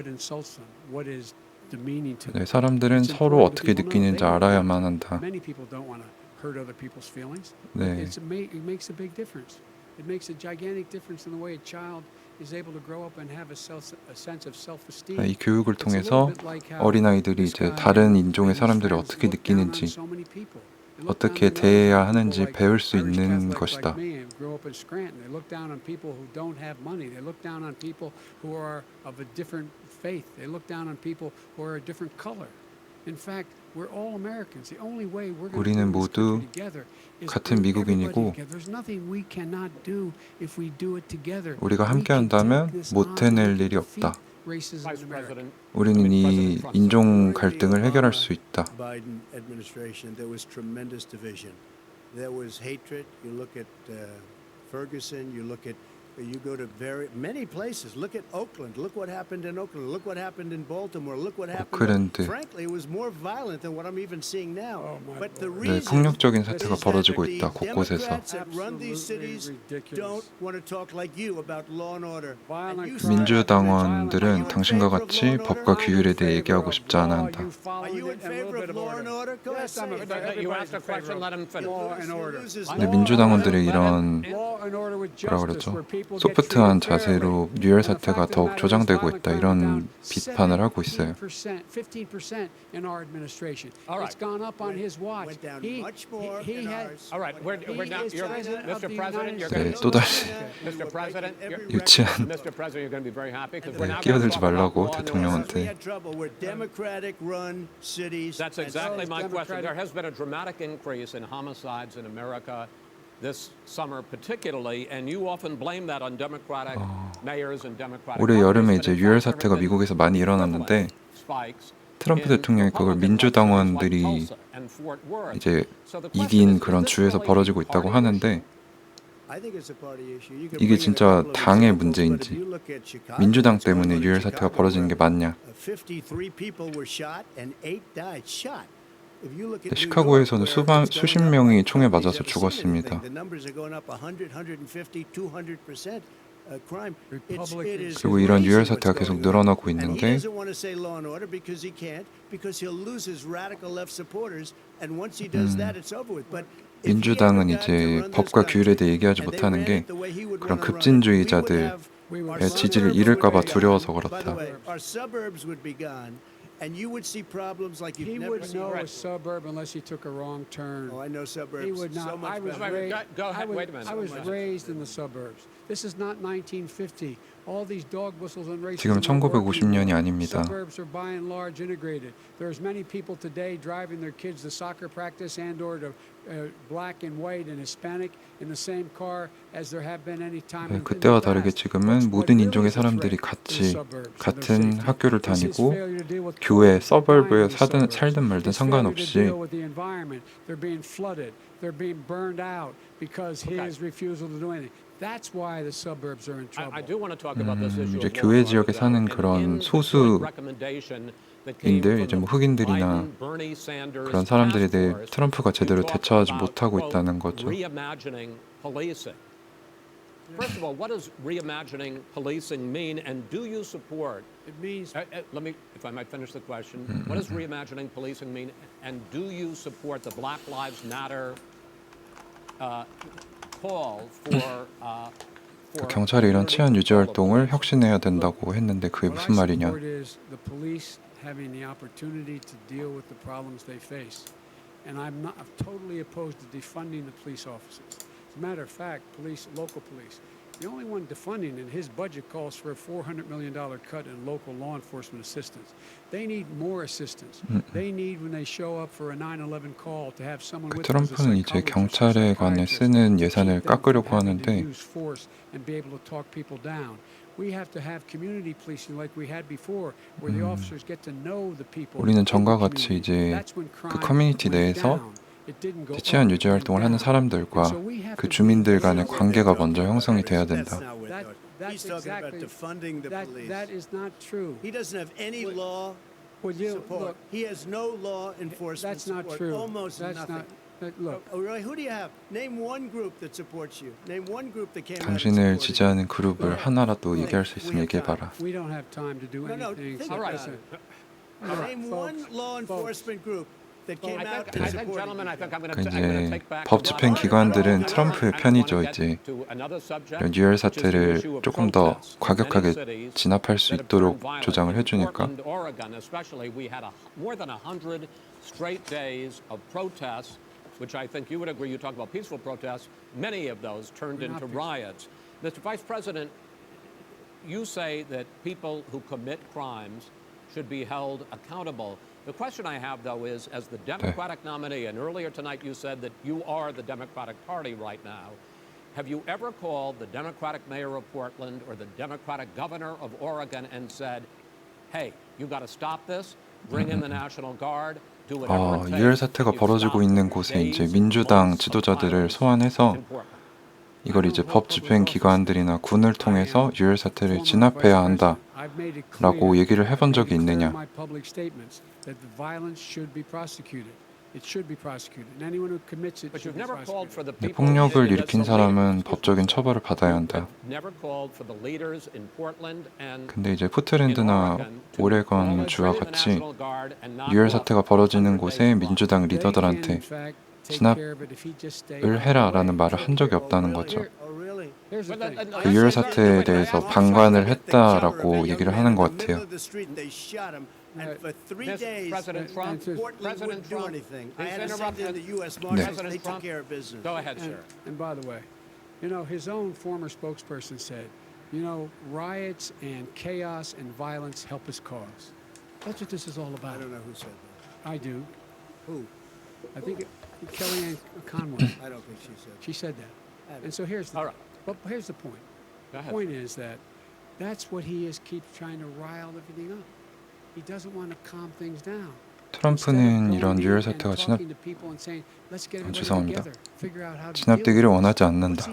insults them, what is demeaning to them. 네, 사람들은 It's 서로 important 어떻게 that people know 느끼는지 they 알아야만 한다. Many people don't want to hurt other people's feelings. 네. It makes a big difference. It makes a gigantic difference in the way a child is able to grow up and have a sense of self-esteem. 이 교육을 It's a 통해서 little bit like how 어린아이들이 this 이제 guy 다른 and 인종의 his 사람들이 friends 어떻게 look down on 느끼는지 so many people. They look 어떻게 down on 대해야 people 하는지 like 배울 수 Irish 있는 Catholics 것이다. like me and grew up in Scranton. They look down on people who don't have money. They look down on people who are of a different faith. They look down on people who are a different color. In fact, we're all Americans. The only way we're going to 우리는 bring this 모두 country together is 같은 bring 미국인이고 everybody together. There's nothing we cannot do if we do it together. 우리가 We 함께 can 한다면 take this 못 on. 해낼 We can 일이 없다. defeat racism Vice in America. President. 우리는 이 인종 갈등을 해결할 수 있다. Biden administration, there was tremendous division. There was hatred. You look at Ferguson. You go to many places. Look at Oakland. Look what happened in Oakland. Look what happened in Baltimore. Look what happened. 오클랜드. Frankly, it was more violent than what I'm even seeing now. Oh, my But the Lord. 네, reason 폭력적인 사태가 is that 벌어지고 the 있다. 곳곳에서. Democrats that run these Absolutely cities ridiculous. don't want to talk like you about law and order. Violent And you crime. 민주당원들은 당신과 같이 법과 규율에 대해 얘기하고 싶지 않아 한다. Are you in favor of law and order? Go ahead, Yes, I'm say in it. favor. You asked a question, let him finish. Law and order. 네, 민주당원들의 이런 Law and order with 뭐라 justice, 그러죠? where people get 소프트한 treated 자세로 fairly. 유혈 And the 사태가 fact of the 더욱 matter is 조장되고 violent 있다. crime 이런 down 비판을 하고 있어요. 15% in our administration. All right. It's gone up on his watch. Went down He much more he in had ours. All right, we're He now. is You're, president of Mr. the President, United you're 네, going to. 또다시 Mr. President, 유치한 Mr. President, you're going to be very happy because 네, we're now going to 끼어들지 talk about 말라고 law and order. We 대통령한테. had trouble. We're Democratic-run cities. That's and exactly so my is question. Democratic- There has been a dramatic increase in homicides in America this summer, particularly, and you often blame that on Democratic mayors and Democratic. 올해 여름에 governors, 이제 but in 유혈 fact, there 사태가 have been 미국에서 많이 일어났는데 spikes 트럼프 in 대통령이 그걸 Republican 민주당원들이 places like Tulsa and Fort Worth. 이제 So the question 이긴 is, 그런 is this 주에서 really 벌어지고 있다고 party 하는데 I think it's a party issue. You can 이게 bring in a 진짜 couple of 당의 examples, 문제인지 but if you look at Chicago, 민주당 what's going 때문에 on in 유혈 사태가 Chicago, 벌어지는 게 where 맞냐? 53 people were shot and 8 died shot. If you look at New 시카고에서는 York, where it's 수십 going up 명이 like 총에 nobody's 맞아서 ever seen 죽었습니다. anything. The numbers are going up 100, 150, 200% crime. Republicans- 그리고 이런 crazy 유혈 what's 사태가 계속 going on. 늘어나고 And he 있는데 doesn't want to say law and order because he can't, because he'll lose his radical left supporters, and once he does that, it's over with. But if he 민주당은 ever got to 이제 run this 법과 규율에 country 대해 얘기하지 and they 못하는 ran 게 it the way he would 그런 wanna run it, 급진주의자들의 we would have our 지지를 suburbs 잃을까 봐 would be 두려워서 gone. By the 그렇다. way, our suburbs would be gone, and you would see problems like you've He never would seen. know a suburb unless he took a wrong turn. Oh, I know suburbs He would not. so much I was better. raised. Go ahead, wait a minute. I was So much. raised in the suburbs. This is not 1950. All these dog whistles and racism. 지금 1950년이 아닙니다. Suburbs are by and large integrated. There's many people today driving their kids to soccer practice and/or to black and white and Hispanic in the same car as there have been any time. 네, in the 그때와 다르게 past. 지금은 What's 모든 really 인종의 the 사람들이 threat 같이 to the suburbs and their 같은 safety 학교를 is his 다니고 failure to deal with 교회, crime 서버브에 in these suburbs. 살든 말든 His failure to 상관없이 deal with the environment. They're being flooded. They're being burned out because his refusal to do anything. That's why the suburbs are in trouble. I do want to talk about this issue 이제 of 교외 law and 지역에 order, 사는 though. 그런 And in the 소수 recommendation that came 인들, from 이제 뭐 the 흑인들이나 Biden, Bernie Sanders 그런 사람들에 대해 task force, 트럼프가 제대로 you talk 대처하지 about, 못하고 quote, 있다는 거죠. reimagining policing. First of all, what does reimagining policing mean, and do you support? It means Let me, if I might finish the question. What does reimagining policing mean, and do you support the Black Lives Matter call for? 경찰이 이런 치안 유지 활동을 혁신해야 된다고 했는데 그게 what I 무슨 말이냐? support is the police having the opportunity to deal with the problems they face, and I'm totally opposed to defunding the police officers. As a matter of fact, local police. The only one defunding in his budget calls for a $400 million cut in local law enforcement assistance. They need more assistance. They need, when they show up for a 9/11 call, to have someone with them as a 트럼프는 이제 psychologist or 경찰에 관해 psychiatrist 쓰는 to 예산을 keep them from 깎으려고 having to 하는데 use force and be able to talk people down. We have to have community policing like we had before, where the officers get to know the people. 우리는 in 전과 the 같이 community. 이제 That's when 그 crime 커뮤니티 went 내에서 down. It didn't go 이제 치안 up, 유지 it went 활동을 하는 down. 사람들과 And so we have 그 to be 주민들 간의 aware 관계가 That's 먼저 not 형성이 what 돼야 they're 된다. talking about. He's That- talking that's about exactly- defunding the police. That is not true. He doesn't have any law Well, you support. look, He has no law enforcement that's not support. true. Almost That's nothing. look, Oh, really? Who do you have? Name one group that supports you. Name one group that came out and 당신을 supported you. 지지하는 그룹을 하나라도 얘기할 수 있으면 We have 얘기해봐라. we don't have time to do No, anything. think except about listen. it. Name one law enforcement group that came I out think, and I think, supported gentlemen, I you. think I'm going 그 to 이제 take back 법 집행 기관들은 트럼프의 편이죠. 이제 이런 유혈 사태를 조금 더 과격하게 진압할 수 있도록 조장을 해주니까. More than 100 straight days of protests, which I think you would agree. You talk about peaceful protests. Many of those turned They're not into peaceful. riots. Mr. Vice President, you say that people who commit crimes should be held accountable. The question I have, though, is as the Democratic nominee, and earlier tonight you said that you are the Democratic Party right now, have you ever called the Democratic mayor of Portland or the Democratic governor of Oregon and said, hey, you got to stop this, bring in the National Guard, do whatever it takes, 유혈 사태가 and you 벌어지고 stop 있는 the 곳에 이제 days, 민주당 months of 지도자들을 violence 소환해서 in Portland? 이걸 이제 법 집행 기관들이나 군을 통해서 유혈 사태를 진압해야 한다라고 얘기를 해본 적이 있느냐? But you've never called for the 근데 people 폭력을 as 일으킨 the 사람은 leaders. 법적인 처벌을 받아야 한다. Never called for the leaders in Portland and 근데 이제 in 포트랜드나 Oregon to 오레건 주와 call the 같이 National Guard and knock 유혈 off 사태가 벌어지는 100 곳에 days of 민주당 리더들한테 진압을 해라라는 말을 한 적이 없다는 거죠. 그 유혈 사태에 대해서 방관을 했다라고 얘기를 하는 것 같아요. And for 3 days, President Trump, Portland wouldn't do anything. I had to send in the U.S. 네. Marshals. They took care of business. Go ahead, sir. And by the way, his own former spokesperson said, riots and chaos and violence help his cause. That's what this is all I about. don't know who said that. I do. Who? I think Kellyanne Conway. I don't think she said that. She said that. And so here's the All right. But here's the point. Go The ahead. point is that that's what he is keeps trying to rile everything up. He doesn't want to calm things down. 트럼프는 이런 유혈 사태가 죄송합니다. 진압되기를 원하지 않는다.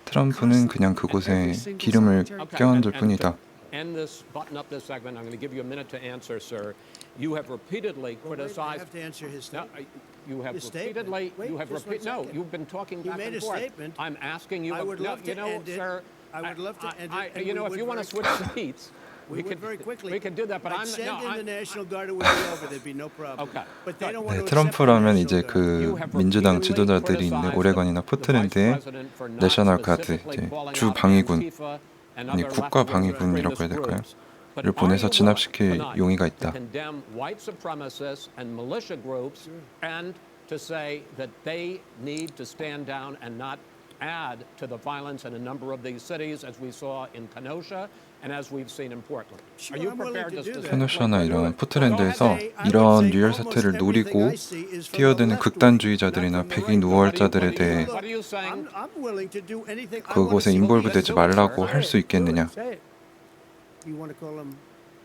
트럼프는 그냥 그곳에 기름을 껴얹을 뿐이다. End this, button up this segment. I'm going to give you a minute to answer, sir. You have repeatedly Well, wait, I criticized. have to answer his No, statement. you have His statement. repeatedly. Wait, you have just one repeated. No, second. you've been talking He back made and a forth. statement. I'm asking you. I would no, love to end it. sir. I would love to end it, and You we know, if would you want to very switch seats, We would very quickly. We could do that, but I'd I'm send no. in the I'm, National Guard. It would be over. There'd be no problem. Okay. But they don't 네, want to accept the 트럼프라면 National 이제 Guard. 그 민주당 지도자들이 있는 오레건이나 포트랜드에 내셔널 가드, 이제 주 방위군, 아니 국가 방위군이라고 해야 될까요? 를 보내서 진압시킬 용의가 있다. condemn white supremacists and militia groups and to say that they need to stand down and not add to the violence in a number of these cities as we saw in Kenosha and as we've seen in Portland. Are you I'm willing prepared to to do that. 케노샤나 이런 포트랜드에서 이런 유혈 사태를 노리고 뛰어드는 극단주의자들이나 백인 우월자들에 대해 What are you saying? I'm willing to do anything. I wanna 그곳에 see 인볼브되지 말라고 할 수 있겠느냐? You want to call him?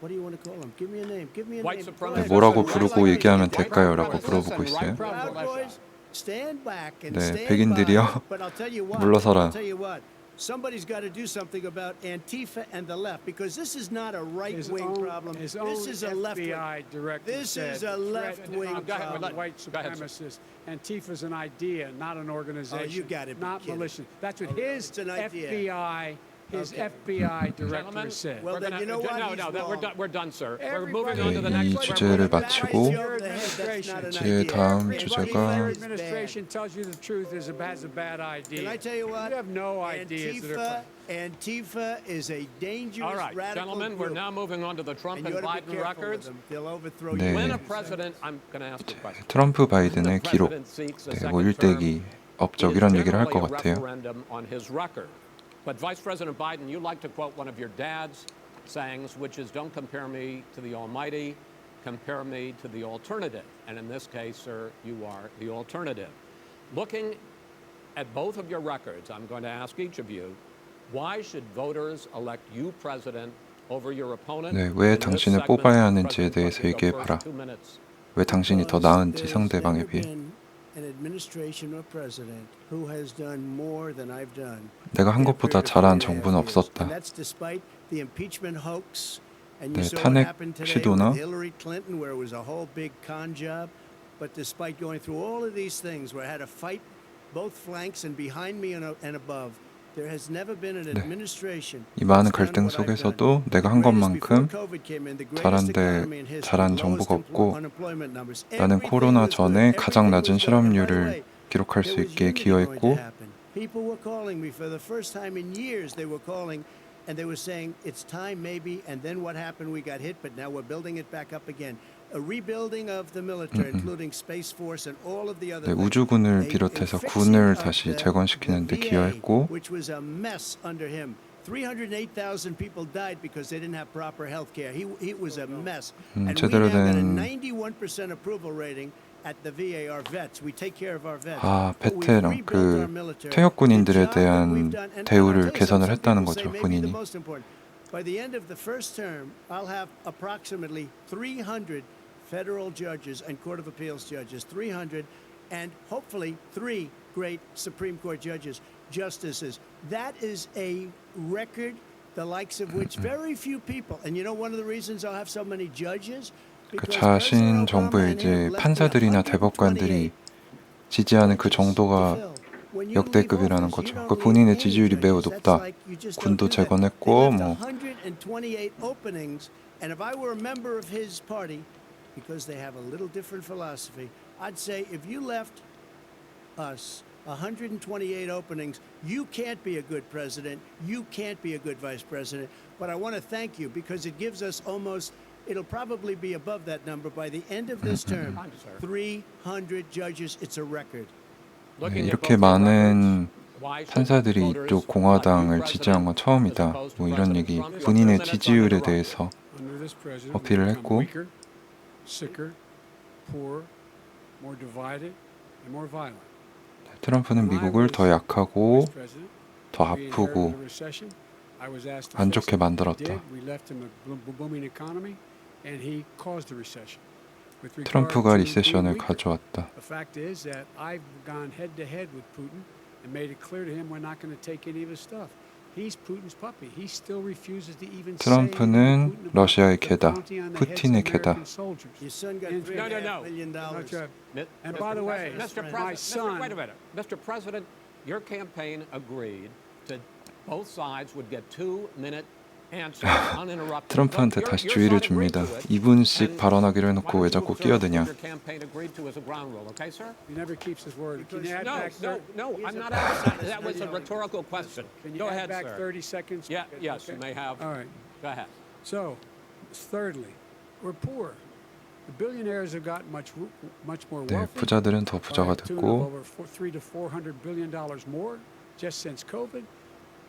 What do you want to call him? Give me a name. Give me a White name. Go supremacists. ahead. 뭐라고 부르고 얘기하면 될까요? 라고 물어보고 있어요. Proud Boys, stand back and 네, stand 백인들이요. by. But I'll tell you what. 물러서라. I'll tell you what. Somebody's got to do something about Antifa and the left because this is not a right-wing problem. His This own is a left-wing. FBI director This said is a left-wing Go ahead, problem. white Go ahead, sir. supremacists. Antifa's an idea, not an organization. you gotta be not kidding. militia. That's what Oh, his it's an idea. FBI, Okay. FBI director Gentlemen, said. Well, we're then gonna, you know what? no, He's no, that wrong. we're done, sir. We're Everybody- moving on to the 네, next. 이 주제를 마치고 이제 다음 Your 주제가 administration tells you the truth has a bad idea. Can I tell you what? You have no ideas that are. Antifa is a dangerous All right, radical gentlemen, group. we're now moving on to the Trump And and you ought to be Biden careful with records. them. They'll overthrow 네. you. When a president, I'm going to ask a question. 트럼프 바이든의 기록, 네, 뭐 일대기, 업적 이런 얘기를 할 것 같아요. referendum on his record. But Vice President Biden, you like to quote one of your dad's sayings, which is, "Don't compare me to the Almighty, compare me to the alternative." And in this case, sir, you are the alternative. Looking at both of your records, I'm going to ask each of you, Why should voters elect you president over your opponent? 네, 왜 In this 당신을 segment, 뽑아야 하는지에 President Trump, 대해서 you go 얘기해봐라. first, 2 minutes. 왜 당신이 더 Because 나은지 there's 상대방에 never 비해. been an administration or president who has done more than I've done. 내가 한 in a 것보다 period of 잘한 4.5 정부는 years. 없었다. And that's despite the impeachment hoax. And 네, you saw what 탄핵 happened today 시도나 with Hillary Clinton, where it was a whole big con job. But despite going through all of these things, where I had to fight both flanks and behind me and above, there has never been an administration. 이 많은 that's done 갈등 what I've done. 속에서도 내가 한 The greatest 것만큼 before COVID came in, the greatest 잘한데 economy in history, 잘한 lowest 정부가 없고 unemployment numbers. 나는 Everything 코로나 was good. 전에 가장 Everything 낮은 was good. And by the 실업률을 way, 기록할 수 there was 있게 unity going to 기여했고 happen. People were calling me for the first time in years. They were calling and they were saying it's time maybe. And then what happened? We got hit, but now we're building it back up again. A rebuilding of the military, including Space Force and all of the other 네, things. 우주군을 A 비롯해서 fixing 군을 of 다시 the 재건시키는 데 VA, 기여했고 which was a mess under him. 308,000 people died because they didn't have proper health care. He was a mess. And we 제대로 now got a 된 91% approval rating at the VA, our vets. We take care of our vets. 아, But we've 베테랑 rebuilt our 그 military. 퇴역군인들에 The job that 대한 we've done, and I'll 대우를 tell you 개선을 some 했다는 people say 거죠, maybe the 본인이. most important. By the end of the first term, I'll have approximately 300 federal judges and Court of Appeals judges, 300, and hopefully 3 great Supreme Court justices. That is a record the likes of which very few people, and you know one of the reasons I'll have so many judges? 그 Because 자신 President Obama 정부의 and him 이제 left 판사들이나 128 대법관들이 지지하는 그 정도가 When you 역대급이라는 leave office, 거죠. you 그 don't 본인의 need any 지지율이 매우 judges. That's 높다. like you just don't 군도 do that. 재건했고 They left 뭐 128 openings, and if I were a member of his party, because they have a little different philosophy, I'd say if you left us 128 openings, you can't be a good president. You can't be a good vice president. But I want to thank you because it gives us almost. It'll probably be above that number by the end of this term. 300 judges. It's a record. 네, Looking at 이렇게 both your 많은 records, why should 판사들이 voters 이쪽 elect 공화당을 you 지지한 건 president 처음이다. as opposed to 뭐 이런 President 얘기, Trump? You have 2 본인의 minutes 지지율에 uninterrupted. 대해서 Under this president, 어필을 we 했고 become weaker, sicker, poorer, more divided, and more violent. 트럼프는 미국을 더 약하고 Vice president, 더 we 아프고 inherited a recession. I was asked to 안 fix 좋게 it. We 만들었다. did. We left him a booming economy, and he caused the recession. With regard 트럼프가 to being 리세션을 weaker, 가져왔다. the fact is that I've gone head to head with Putin and made it clear to him we're not going to take any of his stuff. He's Putin's puppy. He still refuses to even say 트럼프는 Putin about 러시아의 the 개다, bounty on the heads of 푸틴의 개다. American soldiers. Your son got And- No, no, no. $3.5 million. Not your- Mi- And Mr. by the way, President, my son- wait a minute. Mr. President, your campaign agreed that both sides would get 2-minute answers uninterrupted. 트럼프한테 Look, 다시 your 주의를 side agreed 줍니다. to it. 2분씩 And 발언하기로 why 해놓고 don't 왜 you 자꾸 observe 끼어드냐. what your campaign agreed to as a ground rule, okay, sir? He never keeps his word. Can you add No, back no, 30 no, He's I'm a not president. asking. That was a rhetorical question. Can you Go add ahead, back sir. 30 seconds? Yeah, yes, Okay. you may have. All right. Go ahead. So, thirdly, we're poor. The billionaires have gotten much more 네, wealthy. 부자들은 더 부자가 by a tune of 됐고 over $300 to $400 billion more just since COVID.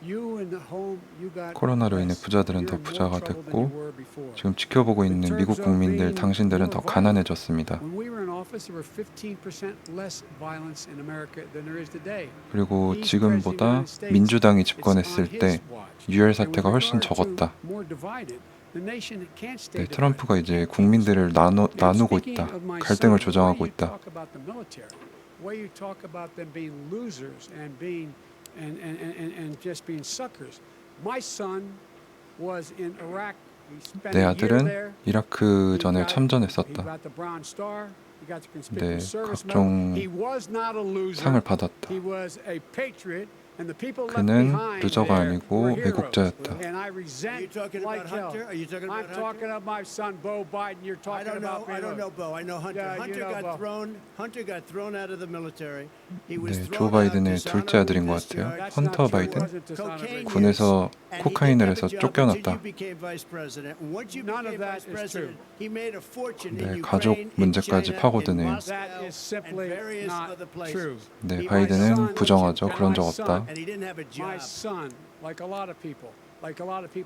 You in the home, you got 코로나로 인해 less. 부자들은 You're 더 in more 부자가 trouble than 됐고 you were before. 지금 지켜보고 있는 미국 국민들 당신들은 더 가난해졌습니다. When we were in office, there were 15% less violence in America than there is today. 그리고 He's 지금보다 president of the United States. 민주당이 It's 집권했을 on his 때 watch. 유혈 And 사태가 with 훨씬 regard to 적었다. more divided, the nation can't 네, stay 트럼프가 divided. 이제 국민들을 나누고 Speaking 있다. of my 갈등을 son, the 조장하고 way you 있다. talk about the military, the way you talk about them being losers and being and just being suckers. My son was in Iraq. He spent 내 a year 아들은 there. 이라크전에 He 참전했었다. got the Bronze Star. He got the 네, Conspicuous Service 각종 Medal. He was not a loser. 상을 받았다. He was a patriot. And the people left 그는 behind 루저가 there 아니고 were heroes. 애국자였다. And I Are you resent talking like about hell. Hunter? Are you talking about I'm Hunter? talking about my son, Bo Biden. You're I talking don't know. about I don't know, Bo. I know Hunter. Yeah, you Hunter know got Bo. thrown. Hunter got thrown out of the military. He was 네, thrown 조 바이든의 out, 둘째 아들인 것 같아요. dishonorably discharged. 헌터 바이든. Cocaine 군에서 use. And he 코카인을 didn't 해서 have a job 쫓겨났다. until you became vice president. And once you None of became that vice is president, he made a fortune 네, in 가족 Ukraine, in 문제까지 China, 파고드네요. in Moscow, That is simply and various not other places. true. 네, He- 바이든은 부정하죠. my 그런 적 son- 없다. And he didn't have a My job. son, like a lot of people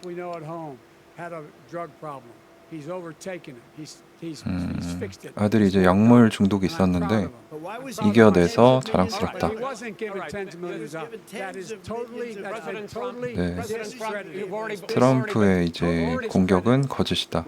you know at home, had a drug problem. He's overtaken it. He's fixed it. 아들이 이제 약물 중독이 있었는데 But why was he 이겨내서 given 자랑스럽다. He wasn't given tens of millions of dollars. That is totally, that's been totally 네. discredited. 트럼프의 이제 공격은 거짓이다.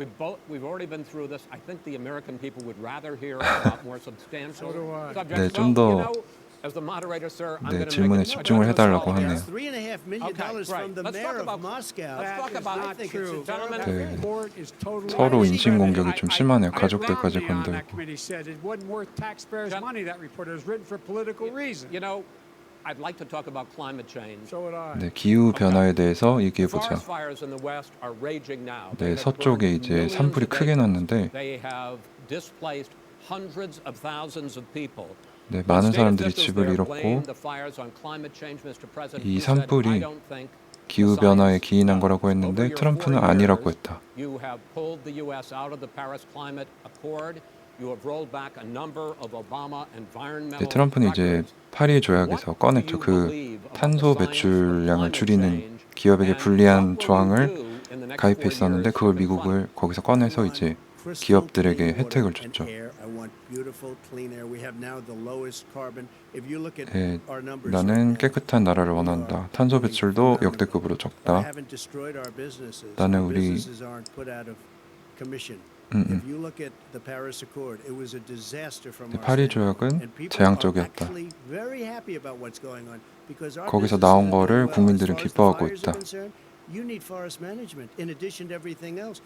We've already been through this. I think the American people would rather hear about more substantial So do I. subjects. 네, 좀 더, you know, as the moderator, sir, I'm 네, gonna 질문에 make a 집중을 해달라고 point. 하네요. $3.5 million Okay, from the right. Let's talk mayor of about- Moscow. let's talk That is about- not I think true. it's a Gentlemen, 네. Court is totally 서로 인신 discredited. 공격이 좀 심하네요. I 가족들까지 found me on 건들고. that committee said it wasn't worth taxpayers' Gen- money. That report it was written for political reasons. You know, I'd like to talk about climate change. So would I. 네, 기후 변화에 대해서 얘기해 보자. Forest fires in the West are raging now. 네, They have 서쪽에 burned 이제 millions 산불이 of 크게 acres. 났는데 They have displaced hundreds of thousands of people. 네, 많은 The state 사람들이 officials 집을 there 잃었고 blame the fires on climate change, Mr. President. 이 You said, 산불이 "I don't think 기후 변화에 기인한 거라고 했는데 over your 트럼프는 4 아니라고 years, 했다. You have pulled the U.S. out of the Paris Climate Accord. You have rolled back a number of Obama environmental 네, 트럼프는 이제 records. 파리 조약에서 꺼냈죠. 그 탄소 배출량을 줄이는 기업에게 불리한 조항을 가입해 있었는데 그걸 미국을 거기서 꺼내서 이제 기업들에게 혜택을 줬죠. 네, 나는 깨끗한 나라를 원한다. 탄소 배출도 역대급으로 적다. 나는 우리 파리 조약은 재앙적이었다. 거기서 나온 거를 국민들은 기뻐하고 있다. You need forest management in addition to everything else.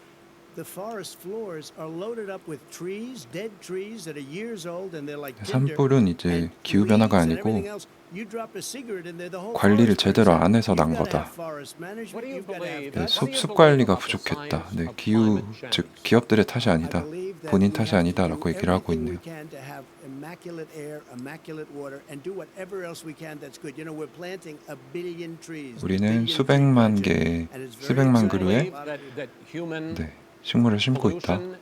The forest floors are loaded up with trees, dead trees that are years old and they're like tinder. 산불은 이제 기후 변화가 and 아니고 everything else. You drop a cigarette in there, the whole 관리를 forest 제대로 burns 안 up. 해서 난 You've gotta 거다. have forest management, What do you you've gotta have believe? 네, 숲 관리가 부족했다. 네, 기후 즉 기업들의 탓이 아니다. 본인 탓이 아니다라고 얘기를 하고 있네요. Immaculate air, immaculate water, and do whatever else we can that's good. You know, we're planting a billion trees. 우리는 수백만 개의 수백만 그루의 that human 네, 식물을 심고 있다. pollution,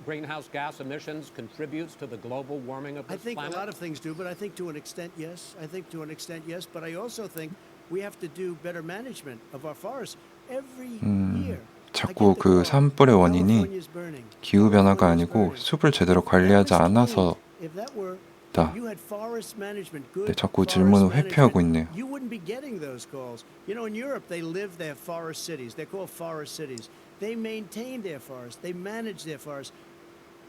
greenhouse gas emissions contributes to the global warming of I this think a lot planet? of things do, but I think to an extent, yes. I think to an extent, yes. But I also think we have to do better management of our forests every year. 자꾸 그 산불의 원인이 기후 변화가 아니고 숲을 제대로 관리하지 않아서다. 네, 자꾸 질문을 회피하고 있네요. You wouldn't be getting those calls. You know, in Europe, they live their forest cities. They're called forest cities. They maintain their forests. They manage their forests.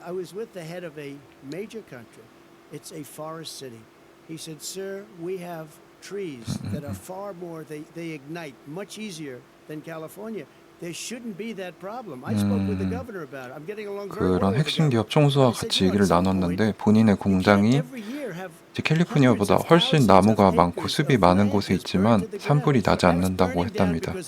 I was with the head of a major country. It's a forest city. He said, "Sir, we have trees that are far more. They ignite much easier than California. There shouldn't be that problem." I spoke with the governor about it. I'm getting along very well 그런 with the 핵심 governor. 기업 총수와 I said, 같이 "You know, 얘기를 at some point, 나눴는데 본인의 you can't 공장이 every year have 이제 캘리포니아보다 훨씬 나무가 많고 숲이 많은 곳에 있지만 산불이 나지 않는다고 했답니다. 네,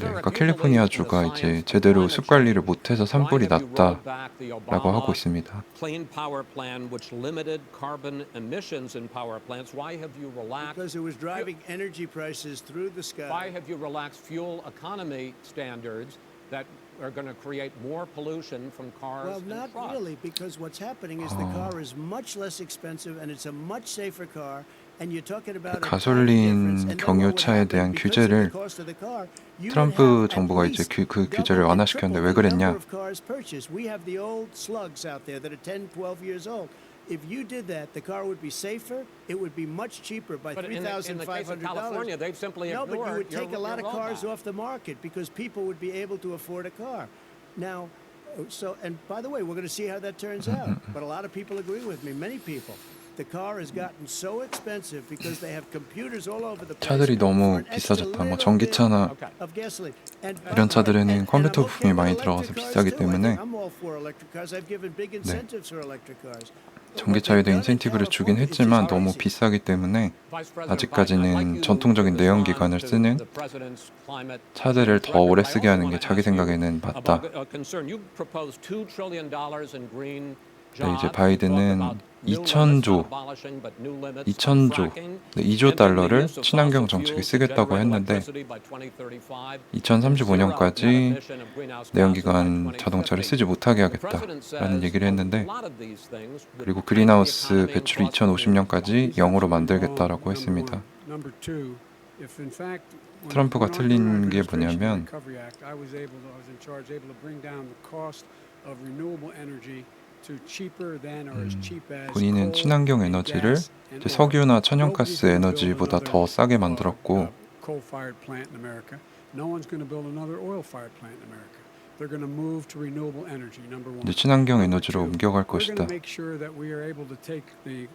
그러니까 캘리포니아주가 이제 제대로 숲 관리를 못해서 산불이 났다라고 하고 있습니다. Clean Power Plan, which limited carbon emissions in power plants. Why have you relaxed? Because it was driving energy prices through the sky. Why have you relaxed fuel economy standards that are going to create more pollution from cars Well, and not trucks? really, because what's happening is the car is much less expensive and it's a much safer car. And you're talking about a 가솔린 time difference. And then what would 경유차에 happen, 대한 because of the 규제를 cost of the car, you would 트럼프 have 정부가 at 이제 least 그 규제를 double and 완화시켰는데 왜 triple the 그랬냐? number of cars purchased. We have the old slugs out there that are 10, 12 years old. If you did that, the car would be safer. It would be much cheaper by But in the case of $3,500. California, they've simply No, but you ignored would take your a lot of cars rollback. off the market because people would be able to afford a car. Now, so, and by the way, we're going to see how that turns out. But a lot of people agree with me, many people. The car has gotten so expensive because they have computers all over the place. 차들이 너무 for an extra 비싸졌다. 뭐 little 전기차나 Okay. of gasoline. And 이런 차들에는 and 컴퓨터 I'm 부품이 okay 많이 with 들어가서 electric 비싸기 cars too. 때문에 I'm all for electric cars. I've given big incentives for electric cars. 전기차에 대한 인센티브를 주긴 했지만 너무 비싸기 때문에 아직까지는 전통적인 내연기관을 쓰는 차들을 더 오래 쓰게 하는 게 자기 생각에는 맞다. 네, 이제 바이든은 2,000조, 2조 달러를 친환경 정책에 쓰겠다고 했는데 2035년까지 내연기관 자동차를 쓰지 못하게 하겠다라는 얘기를 했는데 그리고 그린하우스 배출을 2050년까지 0으로 만들겠다라고 했습니다. 트럼프가 틀린 게 뭐냐면 of renewable energy to cheaper than or as cheap as 본인은 coal 친환경 and 에너지를 gas and 이제 oil. 석유나 Nobody's 천연가스 gonna build 에너지보다 another, 더 싸게 만들었고 coal-fired plant in America. No one's going to build another oil-fired plant in America. They're going to move to renewable energy. Number one. 이제 친환경 Number 에너지로 two, 옮겨갈 we're going to 것이다. make sure that we are able to take the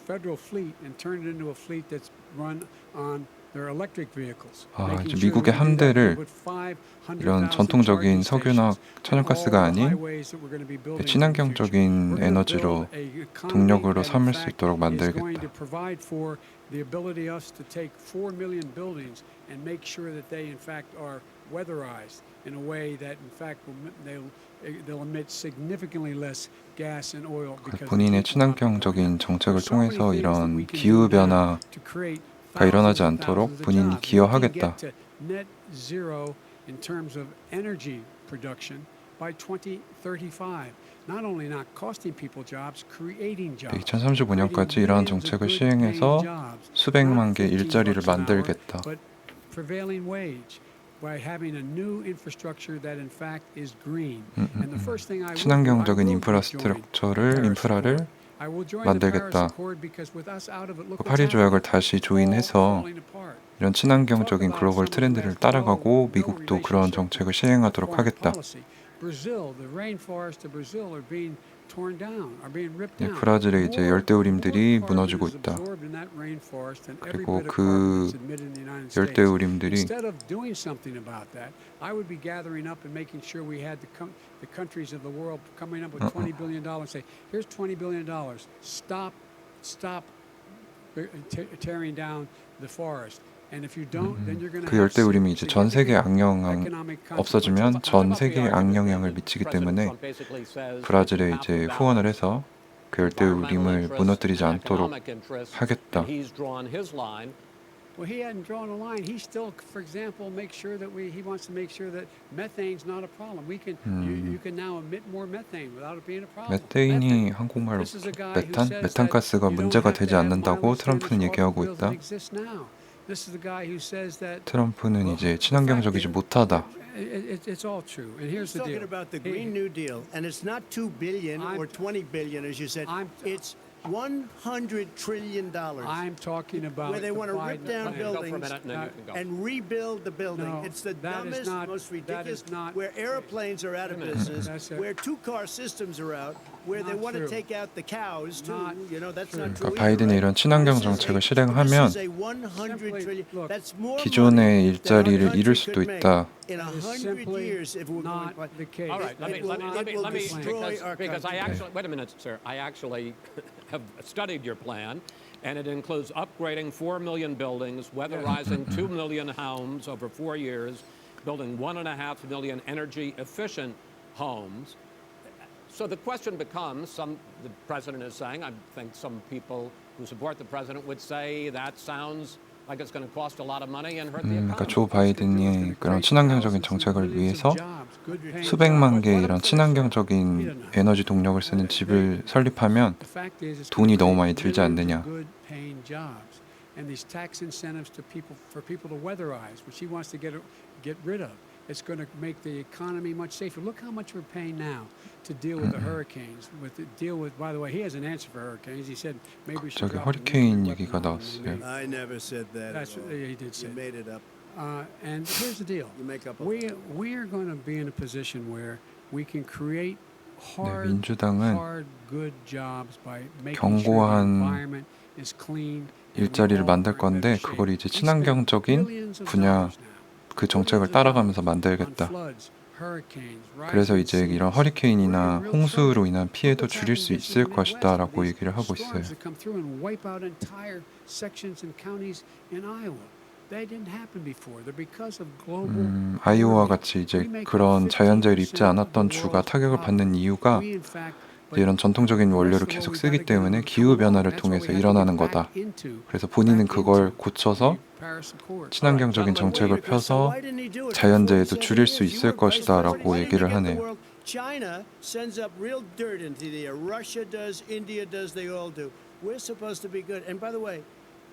federal fleet and turn it into a fleet that's run on their electric vehicles. 아, Making 이제 sure 미국의 we do that. 함대를 We put 500,000 이런 전통적인 charging 석유나 stations in 천연가스가 all the 아닌 highways that we're going to be building in the future. 친환경적인 We're gonna 에너지로 build a economy 동력으로 that, in 삼을 수 fact, 있도록 is going 만들겠다. to provide for the ability us to take 4 million buildings and make sure that they in fact are weatherized in a way that in fact they'll emit significantly less gas and oil because 본인의 친환경적인 정책을 통해서 이런 기후 변화가 일어나지 않도록 본인이 기여하겠다. net zero in terms of energy production by 2035. Not only not costing people jobs, creating jobs. 2035년까지 이러한 정책을 시행해서 수백만 개 일자리를 만들겠다. But prevailing wage by having a new infrastructure that in fact is green. And the first thing I will do, 친환경적인 I will 인프라스트럭처를 join 인프라를 I will join the Paris 만들겠다. Accord because with us out of it, look what's 파리 조약을 happening. 다시 All 조인해서 falling apart. 이런 친환경적인 글로벌 트렌드를 따라가고 미국도 그런 정책을 시행하도록 하겠다. Brazil, the rainforest of Brazil are being torn down, are being ripped 예, down. 브라질의 이제 열대우림들이 무너지고 있다. 그리고 그 열대우림들이 Instead of doing something about that, I would be gathering up and making sure we had the countries of the world coming up with $20 billion. Say, here's $20 billion. Stop tearing down the forest. And if you don't, then you're going to 그 열대우림이 이제 전 세계 악영향 없어지면 전 세계에 악영향을 미치기 때문에 브라질에 이제 후원을 해서 그 열대우림을 무너뜨리지 않도록 하겠다. Well, he hadn't drawn a line. He still, for example, make sure that he wants to make sure that methane's not a problem. We can, you can now emit more methane without it being a problem. 메테인이 한국말로 메탄가스가 문제가 되지 않는다고 트럼프는 얘기하고 있다. 트럼프는 이제 친환경적이지 못하다. It's all true. And here's the deal. Talking about the Green New Deal, and it's not 2 billion or 20 billion, as you said. It's $100 trillion. I'm talking about where they want to rip down buildings and rebuild the building. No, it's the that is dumbest, not- most that ridiculous. is not- Where airplanes are out of business, That's it. where two-car systems are out, where they Not want to true. take out the cows too. Not You know that's true. not true. 그러니까 바이든이 이런 친환경 정책을 실행하면 기존의 일자리를 잃을 수도 있다. In 100 years, if we're not going the case. All right, let me destroy our because I country. actually wait a minute, sir. I actually have studied your plan, and it includes upgrading 4 million buildings, weatherizing 2 million homes over 4 years, building 1.5 million energy-efficient homes. So the question becomes: the president is saying, I think some people who support the president would say that sounds like it's going to cost a lot of money and hurt the economy. 그러니까 조 바이든이 그런 친환경적인 정책을 위해서 수백만 개 이런 친환경적인 에너지 동력을 쓰는 집을 설립하면 돈이 너무 많이 들지 않느냐. And these tax incentives for people to weatherize, which he wants to get rid of. It's going to make the economy much safer. Look how much we're paying now to deal with the hurricanes. By the way, he has an answer for hurricanes. He said maybe we should 저기 drop 허리케인 the nuclear 얘기가 weapon on them. 나왔어요. I never said that. That's at all. he did say. You made it up. And here's the deal. You make up a We are going to be in a position where we can create hard, 민주당은 hard, good jobs by making sure the 견고한 environment is clean. 일자리를 만들 건데 그걸 이제 친환경적인 분야 그 정책을 따라가면서 만들겠다. 그래서 이제 이런 허리케인이나 홍수로 인한 피해도 줄일 수 있을 것이다 라고 얘기를 하고 있어요. 아이오와 같이 이제 그런 자연재해를 입지 않았던 주가 타격을 받는 이유가 이런 전통적인 원료를 계속 쓰기 때문에 기후변화를 통해서 일어나는 거다. 그래서 본인은 그걸 고쳐서 친환경적인 정책을 펴서 자연재해도 줄일 수 있을 것이다 라고 얘기를 하네요. China sends up real dirt into the air. Russia does, India does, they all do. We're supposed to be good. And by the way,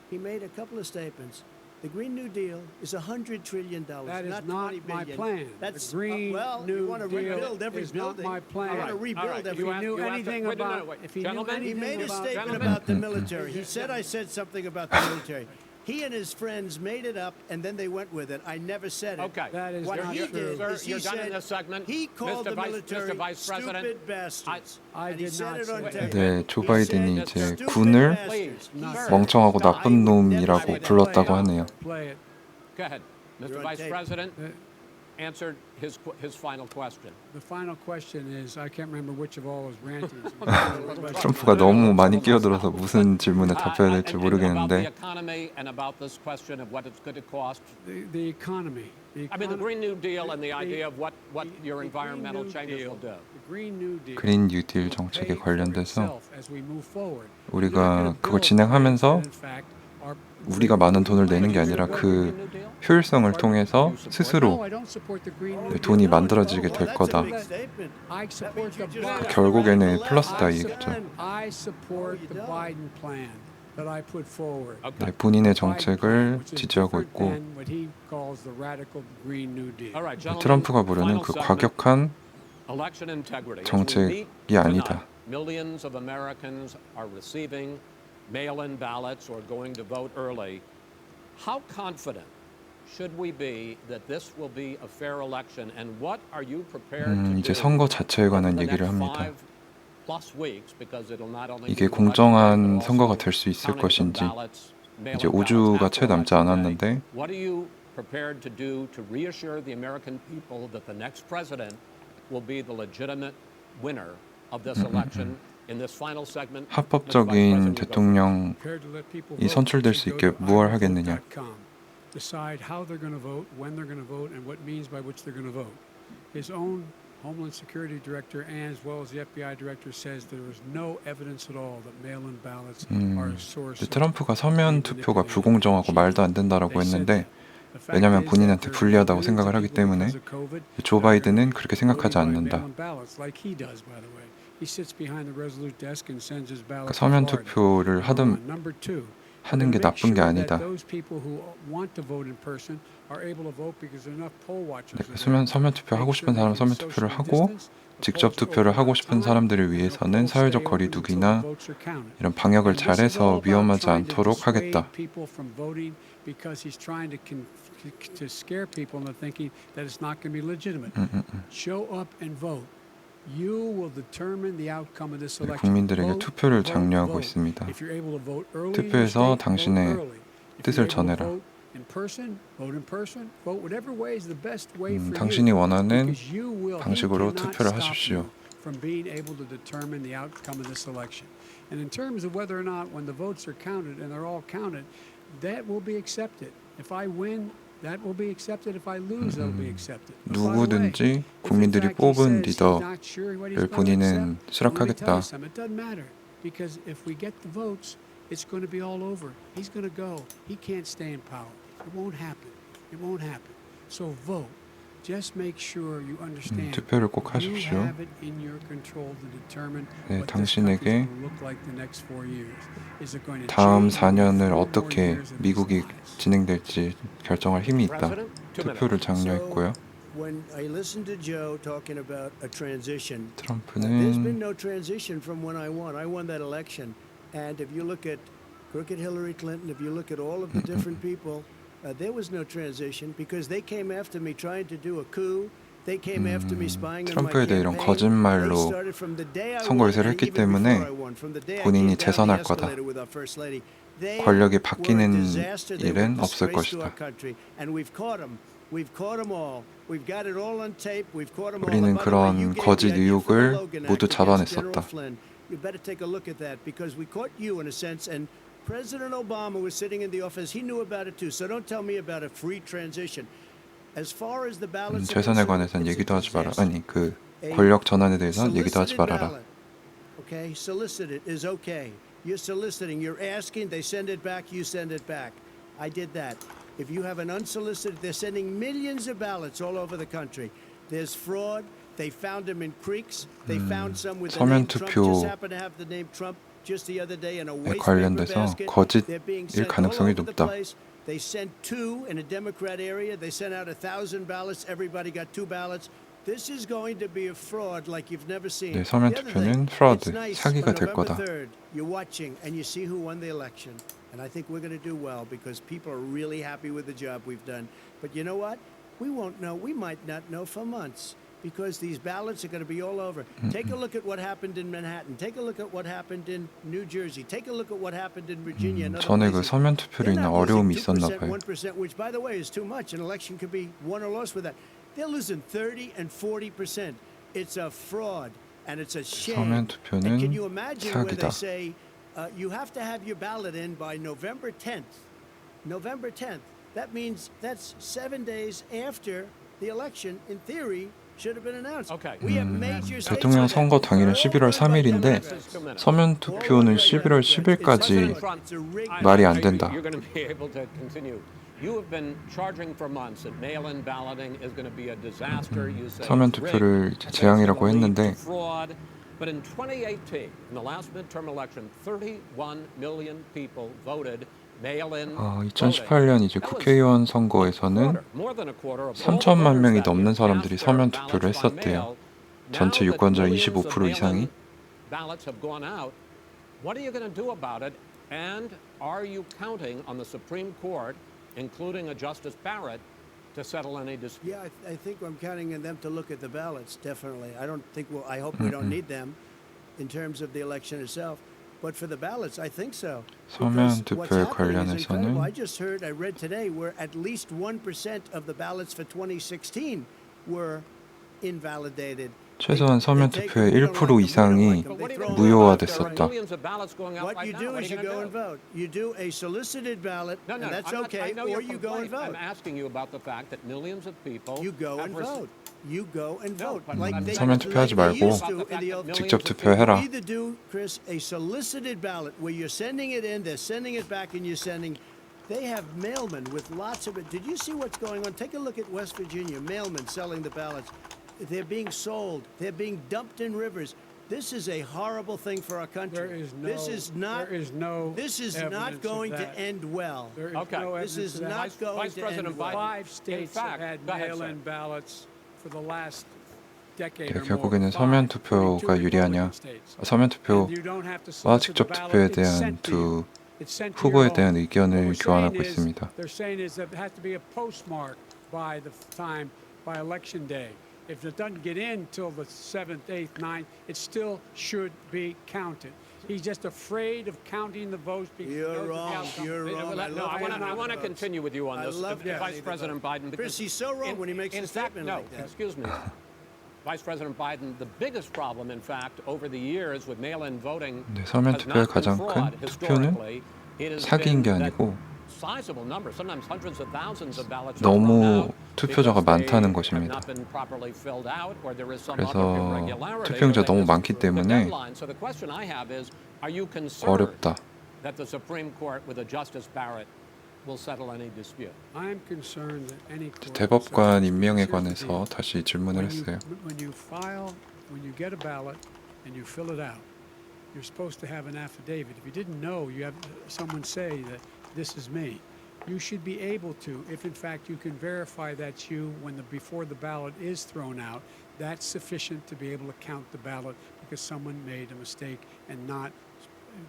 he made a couple of statements. The Green New Deal is $100 trillion, That is not not 20 my billion. plan. That's The Green well, New you want to Deal rebuild every is not building. my plan. You want to All right, rebuild all right. every. You If he knew have to- anything wait a minute, about, wait. if he knew Gentlemen? He anything made a about, statement Gentlemen? about the military. He said I said something about the military. He and his friends made it up, and then they went with it. I never said it. Okay. That is What not he true. did Sir, is he you're done in said this segment. he called Mr. the Vice- military Mr. Vice President, stupid bastards. I And he did said not it on say tape. 네, 조 He 바이든이 said 이제 stupid 군을 bastards. He Sir. said 멍청하고 it. 나쁜 I would 놈이라고 never say 불렀다고 that. 하네요. Play it. Go ahead. Mr. You're on Vice tape. President answered his final question. The final question is, I can't remember which of all his rantings. 트럼프가 너무 많이 끼어들어서 무슨 질문에 답해야 될지 And about the 모르겠는데 economy and about this question of what it's going to cost. The economy. I mean, the Green New Deal and the idea of what your the Green environmental New changes Deal, will do. the Green New Deal 그린 뉴딜 will 정책에 pay for 관련돼서 itself as we move forward. 우리가 We're not gonna 그걸 build 진행하면서 plants that, in fact, are- 우리가 많은 돈을 내는 게 아니라 그 효율성을 통해서 No, 스스로 I don't support the Green New Deal. 돈이 만들어지게 Well, 될 that's 거다. a big statement. I support the That means you just- Biden. 결국에는 플러스다 I 이 sup- 얘기죠. I support No, you the don't. Biden plan that I put forward. Okay. 네, 본인의 Biden plan, 정책을 which is 지지하고 different 있고 than what he calls the radical Green New Deal. All right, gentlemen, 트럼프가 부르는 final 그 segment. 과격한 Election integrity. As we 정책이 meet tonight, 아니다. Millions of Americans are receiving mail-in ballots or going to vote early. How confident should we be that this will be a fair election, and what are you prepared to 이제 do 선거 자체에 over 관한 the 얘기를 next 합니다. 5+ weeks, because it'll not only 이게 be the election, 공정한 but also 선거가 될 수 있을 counting 것인지 some ballots, mail-in 이제 ballots 5주가 after 채 남지 election 않았는데 day. What are you prepared to do to reassure the American people that the next president will be the legitimate winner of this election? In this final segment, Mr. Vice 합법적인 President, you go 대통령이 Prepared to let people 이 vote, 선출될 they 수 should go 있게 to 무엇을 하겠느냐. ivote.com. Decide how they're going to vote, when they're going to vote, and what means by which they're going to vote. His own Homeland Security Director, and as well as the FBI Director, says there is no evidence at all that mail-in ballots are a source. 이제 of 트럼프가 서면 투표가 불공정하고 말도 안 된다라고 했는데 왜냐하면 본인한테 불리하다고 생각을 하기 때문에 조 바이든은 그렇게 생각하지 않는다. 그러니까 서면 투표를 하는 게 나쁜 게 아니다. 서면 투표 하고 싶은 사람은 서면 투표를 하고 직접 투표를 하고 싶은 사람들을 위해서는 사회적 거리두기나 이런 방역을 잘해서 위험하지 않도록 하겠다. To scare people into thinking that it's not going to be legitimate. Show up and vote. You will determine the outcome of this election. 국민들에게 Vote, 투표를 vote, 장려하고 vote. 있습니다. If you're able to vote early in your 투표에서 state, 당신의 vote early. If 뜻을 you're able to 전해라. vote in person, vote in person. Vote whatever way is the best way for 당신이 you. 원하는 Because you will, 방식으로 he cannot 투표를 stop 하십시오. you from being able to determine the outcome of this election. And in terms of whether or not when the votes are counted and they're all counted, that will be accepted. If I win, that will be accepted. If I lose, that will be accepted. But by the way, 누구든지 if in 국민들이 fact he 뽑은 says he's 리더를 not sure what he's going to 본인은 accept, 수락하겠다. let me tell you something, it doesn't matter. Because if we get the votes, it's going to be all over. He's going to go. He can't stay in power. It won't happen. It won't happen. So vote. Just make sure you understand. 투표를 꼭 You 하십시오. have it in your control to determine 네, what this country's 당신에게 going to look like the next 4 years. Is it going to 다음 change 4년을 4 more 어떻게 years of his 미국이 lives? 진행될지 결정할 힘이 있다. President, 2 minutes. 투표를 장려했고요. When I listened to Joe talking about a transition, there's 트럼프는 been no transition from when I won. I won that election. And if you look at crooked Hillary Clinton, if you look at all of the different people, there was no transition because they came after me trying to do a coup. They came after me spying on my 트럼프에 대해 이런 campaign. 거짓말로 They started from the day I 선거 won, 유세를 and 했기 even before 때문에 I won, from the day I 본인이 came down 재선할 the 거다. escalator with our first lady. They 권력이 were a 바뀌는 disaster. They were 일은 a 없을 disgrace to our 것이다. country. And we've caught them. We've caught them all. We've got it all on tape. We've caught them all. 우리는 And by the way, you 그런 gave 거짓 the idea for the 의혹을 Logan 모두 Act against 잡아냈었다. General Flynn. You better take a look at that because we caught you in a sense, and President Obama was sitting in the office. He knew about it too. So don't tell me about a free transition. As far as the ballots are 재선에 concerned, 관해서는 it's a 얘기도 하지 마라. disaster. 아니 그 권력 전환에 대해서는 얘기도 하지 Solicited 말아라. ballot. Okay, solicited is okay. You're soliciting. You're asking. They send it back. You send it back. I did that. If you have an unsolicited, they're sending millions of ballots all over the country. There's fraud. They found them in creeks. They found some with the 서면 name Trump. 투표 Just happened to have the name Trump just the other day in a waste paper 관련돼서 basket. 거짓일 They're being sent all 가능성이 over the 높다. place. They sent 2 in a Democrat area. They sent out 1,000 ballots. Everybody got 2 ballots. This is going to be a fraud like you've never seen. 네, 서면 The other 투표는 thing, 프로드, it's nice 사기가 on 될 November 거다. 3rd, you're watching and you see who won the election. And I think we're going to do well because people are really happy with the job we've done. But you know what? We won't know. We might not know for months because these ballots are going to be all over. Take a look at what happened in Manhattan. Take a look at what happened in New Jersey. Take a look at what happened in Virginia and other 전에 그 places. 서면 투표로 They're 인한 not losing 어려움이 있었나 2%, 봐요. 1%, which, by the way, is too much. An election could be won or lost with that. They're losing 30 and 40%. It's a fraud, and it's a shame. 서면 And can you 투표는 imagine where they 사기다. say you have to have your ballot in by November 10th? November 10th. That means that's 7 days after the election. In theory, should have been announced. Okay. We have major states 대통령 like that. 선거 당일은 All 11월 run by 3일인데 Democrats. 서면 투표는 11월 10일까지 It's a rigged 말이 안 된다. You're going to be able to continue. You have been charging for months that mail-in balloting is going to be a disaster. You say 서면 it's rigged, 투표를 이제 that it's 재앙이라고 gonna lead to 했는데 fraud. But in 2018, in the last midterm election, 31 million people voted mail-in. 2018년 이제 국회의원 선거에서는 3천만 명이 넘는 사람들이 서면 투표를 했었대요. 전체 유권자 25% 이상이. Ballots have gone out. What are you going to do about it? And are you counting on the Supreme Court, including a Justice Barrett, to settle any dispute? Yeah, I think I'm counting on them to look at the ballots, definitely. I don't think I hope we don't need them in terms of the election itself. But for the ballots, I think so. 서면 Because what's 투표에 happening is incredible. I 관련해서는 just I read today, where at least 1% of the ballots for 2016 were invalidated. 최소한 서면 투표의 1% 이상이 무효화됐었다. What you do is you go and vote. You do a solicited ballot, No, and no, that's I'm not, I okay, know or your you go and complaint. vote. I'm asking you about the fact that millions of people You go and have vote. You go and No, vote. but Like they, 서면 투표하지 like they 말고 used to in the old 직접 You 투표해라. either do, Chris, a solicited ballot where you're sending it in, they're sending it back, and you're sending. They have mailmen with lots of it. Did you see what's going on? Take a look at West Virginia. Mailmen selling the ballots. They're being sold. They're being dumped in rivers. This is a horrible thing for our country. There is no. This is not. There is no. This is evidence not of going to that. end well. There is Okay. no This evidence is of that. not going Vice to President end well. Biden. 5 states In fact, have had go ahead, mail-in sir. ballots for the last decade 네, or more. 결국에는 5, 서면 including 투표가 2 유리하냐, Republican states. 서면 투표와 And you don't have to solicit 직접 the ballot. 투표에 It's 대한 sent to you. 두 It's sent to 후보에 your home. 대한 What 의견을 we're 교환하고 saying is- 있습니다. They're saying is that it has to be a postmark by the time by election day. If it doesn't get in till the 7th, 8th, 9th, it still should be counted. He's just afraid of counting the votes because he You're knows the wrong. outcome. You're wrong. No, I want to continue with you on I this, love Vice counting the President vote. Biden. Chris, he's so wrong when he makes in a fact, statement no, like that. excuse me. Vice President Biden, the biggest problem, in fact, over the years with mail-in voting 네, 서면 has 투표의 not been 가장 fraud. 큰 투표는 Historically, it has 사기인 게 been that 아니고 sizable numbers, sometimes hundreds of thousands of ballots are thrown 너무 out 투표자가 because they 많다는 have 것입니다. not been properly filled out, or there is some other 그래서 irregularity, 투표용지가 or they 너무 missed 많기 the 때문에 deadline. So the question I have is, are you concerned 어렵다. that the Supreme Court with a Justice Barrett will settle any dispute? I'm concerned that any court 대법관 will 임명에 settle 관해서 disputes. 다시 질문을 When 했어요. when you get a ballot and you fill it out, you're supposed to have an affidavit. If you didn't know, you have someone say that this is me. You should be able to, if in fact you can verify that's you before the ballot is thrown out, that's sufficient to be able to count the ballot because someone made a mistake and not.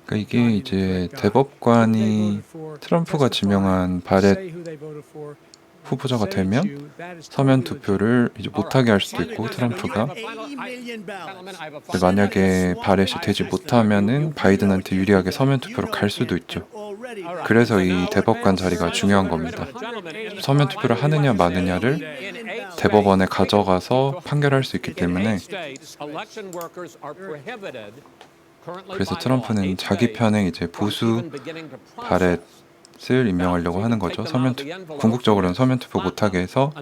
그러니까 이게 이제 대법관이 트럼프가 지명한 바렛 후보자가 되면 서면 투표를 이제 못하게 할 수도 있고 트럼프가 근데 만약에 바렛이 되지 못하면은 바이든한테 유리하게 서면 투표로 갈 수도 있죠. 그래서 이 대법관 자리가 중요한 겁니다. 서면 투표를 하느냐 마느냐를 대법원에 가져가서 판결할 수 있기 때문에 그래서 트럼프는 자기 편에 이제 보수 바렛을 임명하려고 하는 거죠. 궁극적으로는 서면 투표 못하게 해서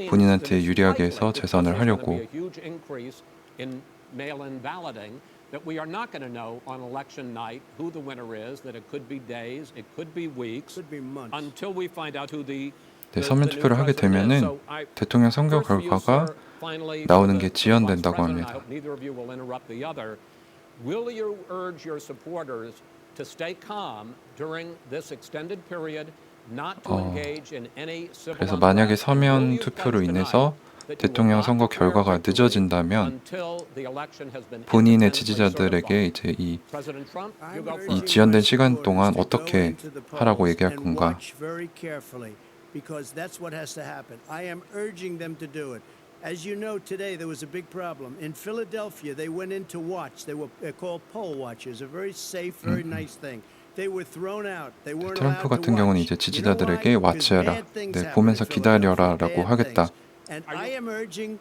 본인한테 유리하게 해서 재선을 하려고. That we are not going to know on election night who the winner is, that it could be days, it could be weeks, Could be months. until we find out who the 네, 서면 투표를 하게 president is. 되면은 So I- 대통령 선거 First for you, 결과가 sir, finally, 나오는 for 게 the 지연된다고 Vice President, 합니다. I hope neither of you will interrupt the other. Will you urge your supporters to stay calm during this extended period not to engage in any civil 그래서 만약에 unrest. Will 서면 you 투표로 pledge 인해서 tonight that you will 대통령 not 선거 declare 결과가 victory 늦어진다면 until the election has been 본인의 independently 지지자들에게 certified? 이제 이 President Trump, you I'm go 이 urging first. 지연된 my 시간 supporters 동안 to go 어떻게 into the 하라고 polls 얘기할 and 건가? watch very carefully, because that's what has to happen. I am urging them to do it. As you know, today there was a big problem. In Philadelphia, they went in to watch. They're called poll watchers, a very safe, very nice thing. They were thrown out. They weren't 트럼프 allowed to 같은 경우는 watch. 이제 You know why? 지지자들에게 Because 와치해라. bad things 네, happen 보면서 in Philadelphia, 기다려라라고 bad 하겠다. things. And Are I you- am urging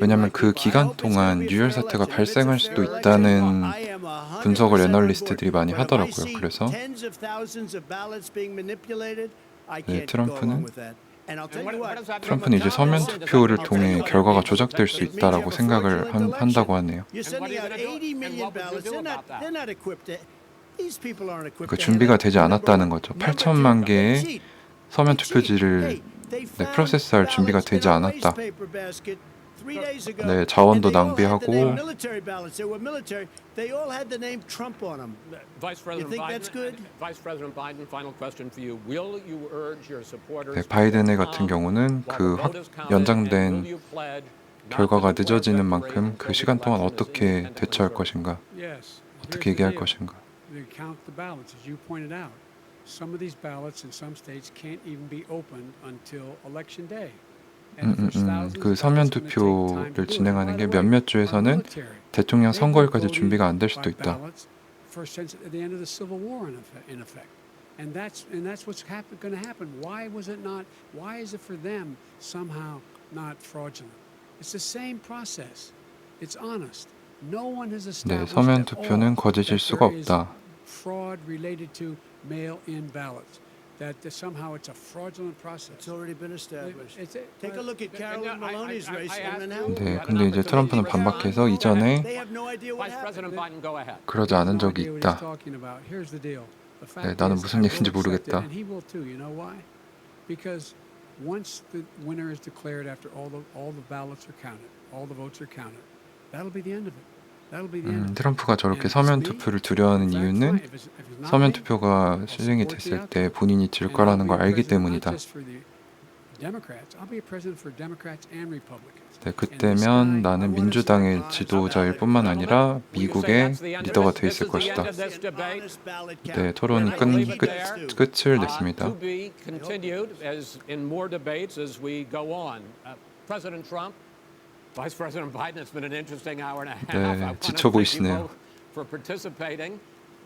왜냐하면 my 그 people, I 기간 hope it's gonna 동안 be a 유혈 fair 사태가 election. If it's a 발생할 fair 수도 election, 있다는 I am 100% 분석을 on 애널리스트들이 board. 많이 But if I 하더라고요. see 그래서 tens of thousands of ballots being manipulated, I 네, can't go along 트럼프는 with that. And I'll tell And what you does that what. mean? 트럼프는 이제 서면 투표를 통해 결과가 조작될 수 있다라고 생각을 한다고 하네요. You're And what are sending you out gonna do? 80 And million what would you ballots. do about that? They're not equipped. These people aren't equipped. 그 to 준비가 handle it. 되지 않았다는 Number 거죠. one. Number 8천만 two, 개의 they cheat. 서면 They cheat. 투표지를 Hey, they 네, found 프로세스할 준비가 ballots 되지 in a 않았다. waste paper basket 3 days ago. 네, 자원도 And they all had the 낭비하고 name military ballots. They were military. They all had the name Trump on them. Vice President think Biden, that's good? Vice President Biden, final question for you. Will you urge your supporters 네, to 바이든의 come 같은 경우는 while 그 the vote is counted, and 연장된 will you pledge not to 결과가 declare 늦어지는 victory 만큼 until 그 the 시간 동안 election is 어떻게 independently 대처할 certified? 것인가? Yes. 어떻게 Here's the 얘기할 deal. 것인가? They count the ballots, as you pointed out. Some of these ballots in some states can't even be opened until election day. And if there's thousands 그 of 서면 ballots, it's gonna take time to 투표를 do it. 진행하는 And 게 by the way, 몇몇 our 주에서는 military, 대통령 they 선거일까지 voted 준비가 안 될 수도 by 있다. ballots first since at the end of the Civil War in effect. And that's what's going to happen. Why was it not? Why is it for them somehow not fraudulent? It's the same process. It's honest. No one has 네, established 서면 at 투표는 all 거짓일 that 수가 there is 없다. fraud related to mail-in ballots. That somehow it's a fraudulent process. It's already been established. Take a But- look at And Carolyn Maloney's race I in asked Manhattan. you, 네, you had 근데 an 이제 트럼프는 opportunity to 반박해서 respond. 이전에 They have no idea what Vice President happened. Biden, go ahead. 그러지 He has 않은 no 적이 idea what 있다. he's talking about. Here's the deal. The fact 네, 나는 is, 무슨 I 얘기인지 will accept it, 모르겠다. and he will too. You know why? Because once the winner is declared after all the ballots are counted, all the votes are counted, that'll be the end of it. That'll be the end of it. 트럼프가 저렇게 And if 서면 it's me, 투표를 두려워하는 in fact, 이유는 fine. If it's not 서면 me, 투표가 I'll 시행이 support the 됐을 때 outcome. 본인이 질 And I'll 거라는 be 걸 a 알기 president not 때문이다. just for the Democrats. I'll be a president for Democrats and Republicans. 네, 그때면 나는 민주당의 지도자일 뿐만 아니라 미국의 리더가 돼 있을 것이다. 네, 토론이 끝을 냈습니다. To be continued as in more debates as we go on. President Trump, Vice President Biden, it's been an interesting hour and a half. 네, I want to 지쳐 thank you 보이시네요. both for participating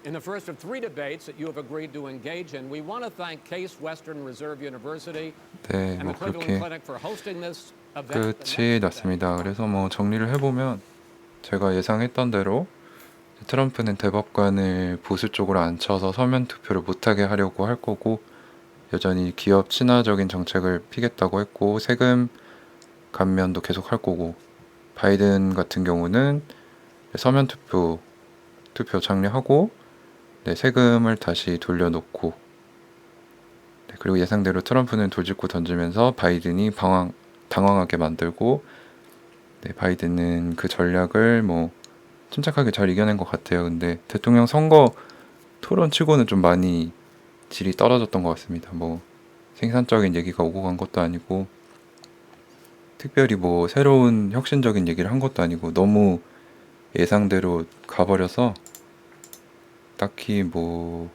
in the first of 3 debates that you have agreed to engage in. We want to thank Case Western Reserve University 네, and 뭐 the Cleveland 그렇게 Clinic for hosting this event. 끝이 났습니다. 그래서 뭐 정리를 해보면 제가 예상했던 대로 트럼프는 대법관을 보수 쪽으로 앉혀서 서면 투표를 못하게 하려고 할 거고 여전히 기업 친화적인 정책을 피겠다고 했고 세금 감면도 계속 할 거고 바이든 같은 경우는 서면 투표 장려하고 네, 세금을 다시 돌려놓고 네, 그리고 예상대로 트럼프는 돌직구 던지면서 바이든이 당황하게 만들고 네, 바이든은 그 전략을 뭐 침착하게 잘 이겨낸 것 같아요. 근데 대통령 선거 토론치고는 좀 많이 질이 떨어졌던 것 같습니다. 뭐 생산적인 얘기가 오고 간 것도 아니고 특별히 뭐 새로운 혁신적인 얘기를 한 것도 아니고 너무 예상대로 가버려서 딱히 뭐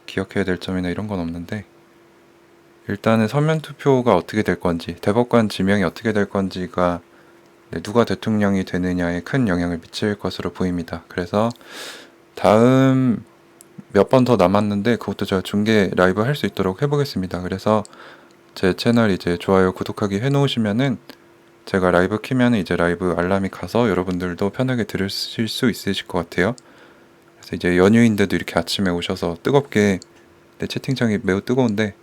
기억해야 될 점이나 이런 건 없는데 일단은 서면 투표가 어떻게 될 건지 대법관 지명이 어떻게 될 건지가 네, 누가 대통령이 되느냐에 큰 영향을 미칠 것으로 보입니다. 그래서 다음 몇 번 더 남았는데 그것도 제가 중계 라이브 할 수 있도록 해보겠습니다. 그래서 제 채널 이제 좋아요 구독하기 해놓으시면은 제가 라이브 키면 이제 라이브 알람이 가서 여러분들도 편하게 들으실 수 있으실 것 같아요. 그래서 이제 연휴인데도 이렇게 아침에 오셔서 뜨겁게 내 채팅창이 매우 뜨거운데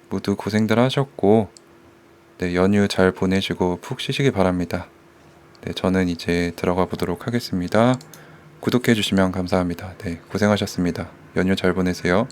모두 고생들 하셨고 네, 연휴 잘 보내시고 푹 쉬시기 바랍니다. 네, 저는 이제 들어가 보도록 하겠습니다. 구독해 주시면 감사합니다. 네, 고생하셨습니다. 연휴 잘 보내세요.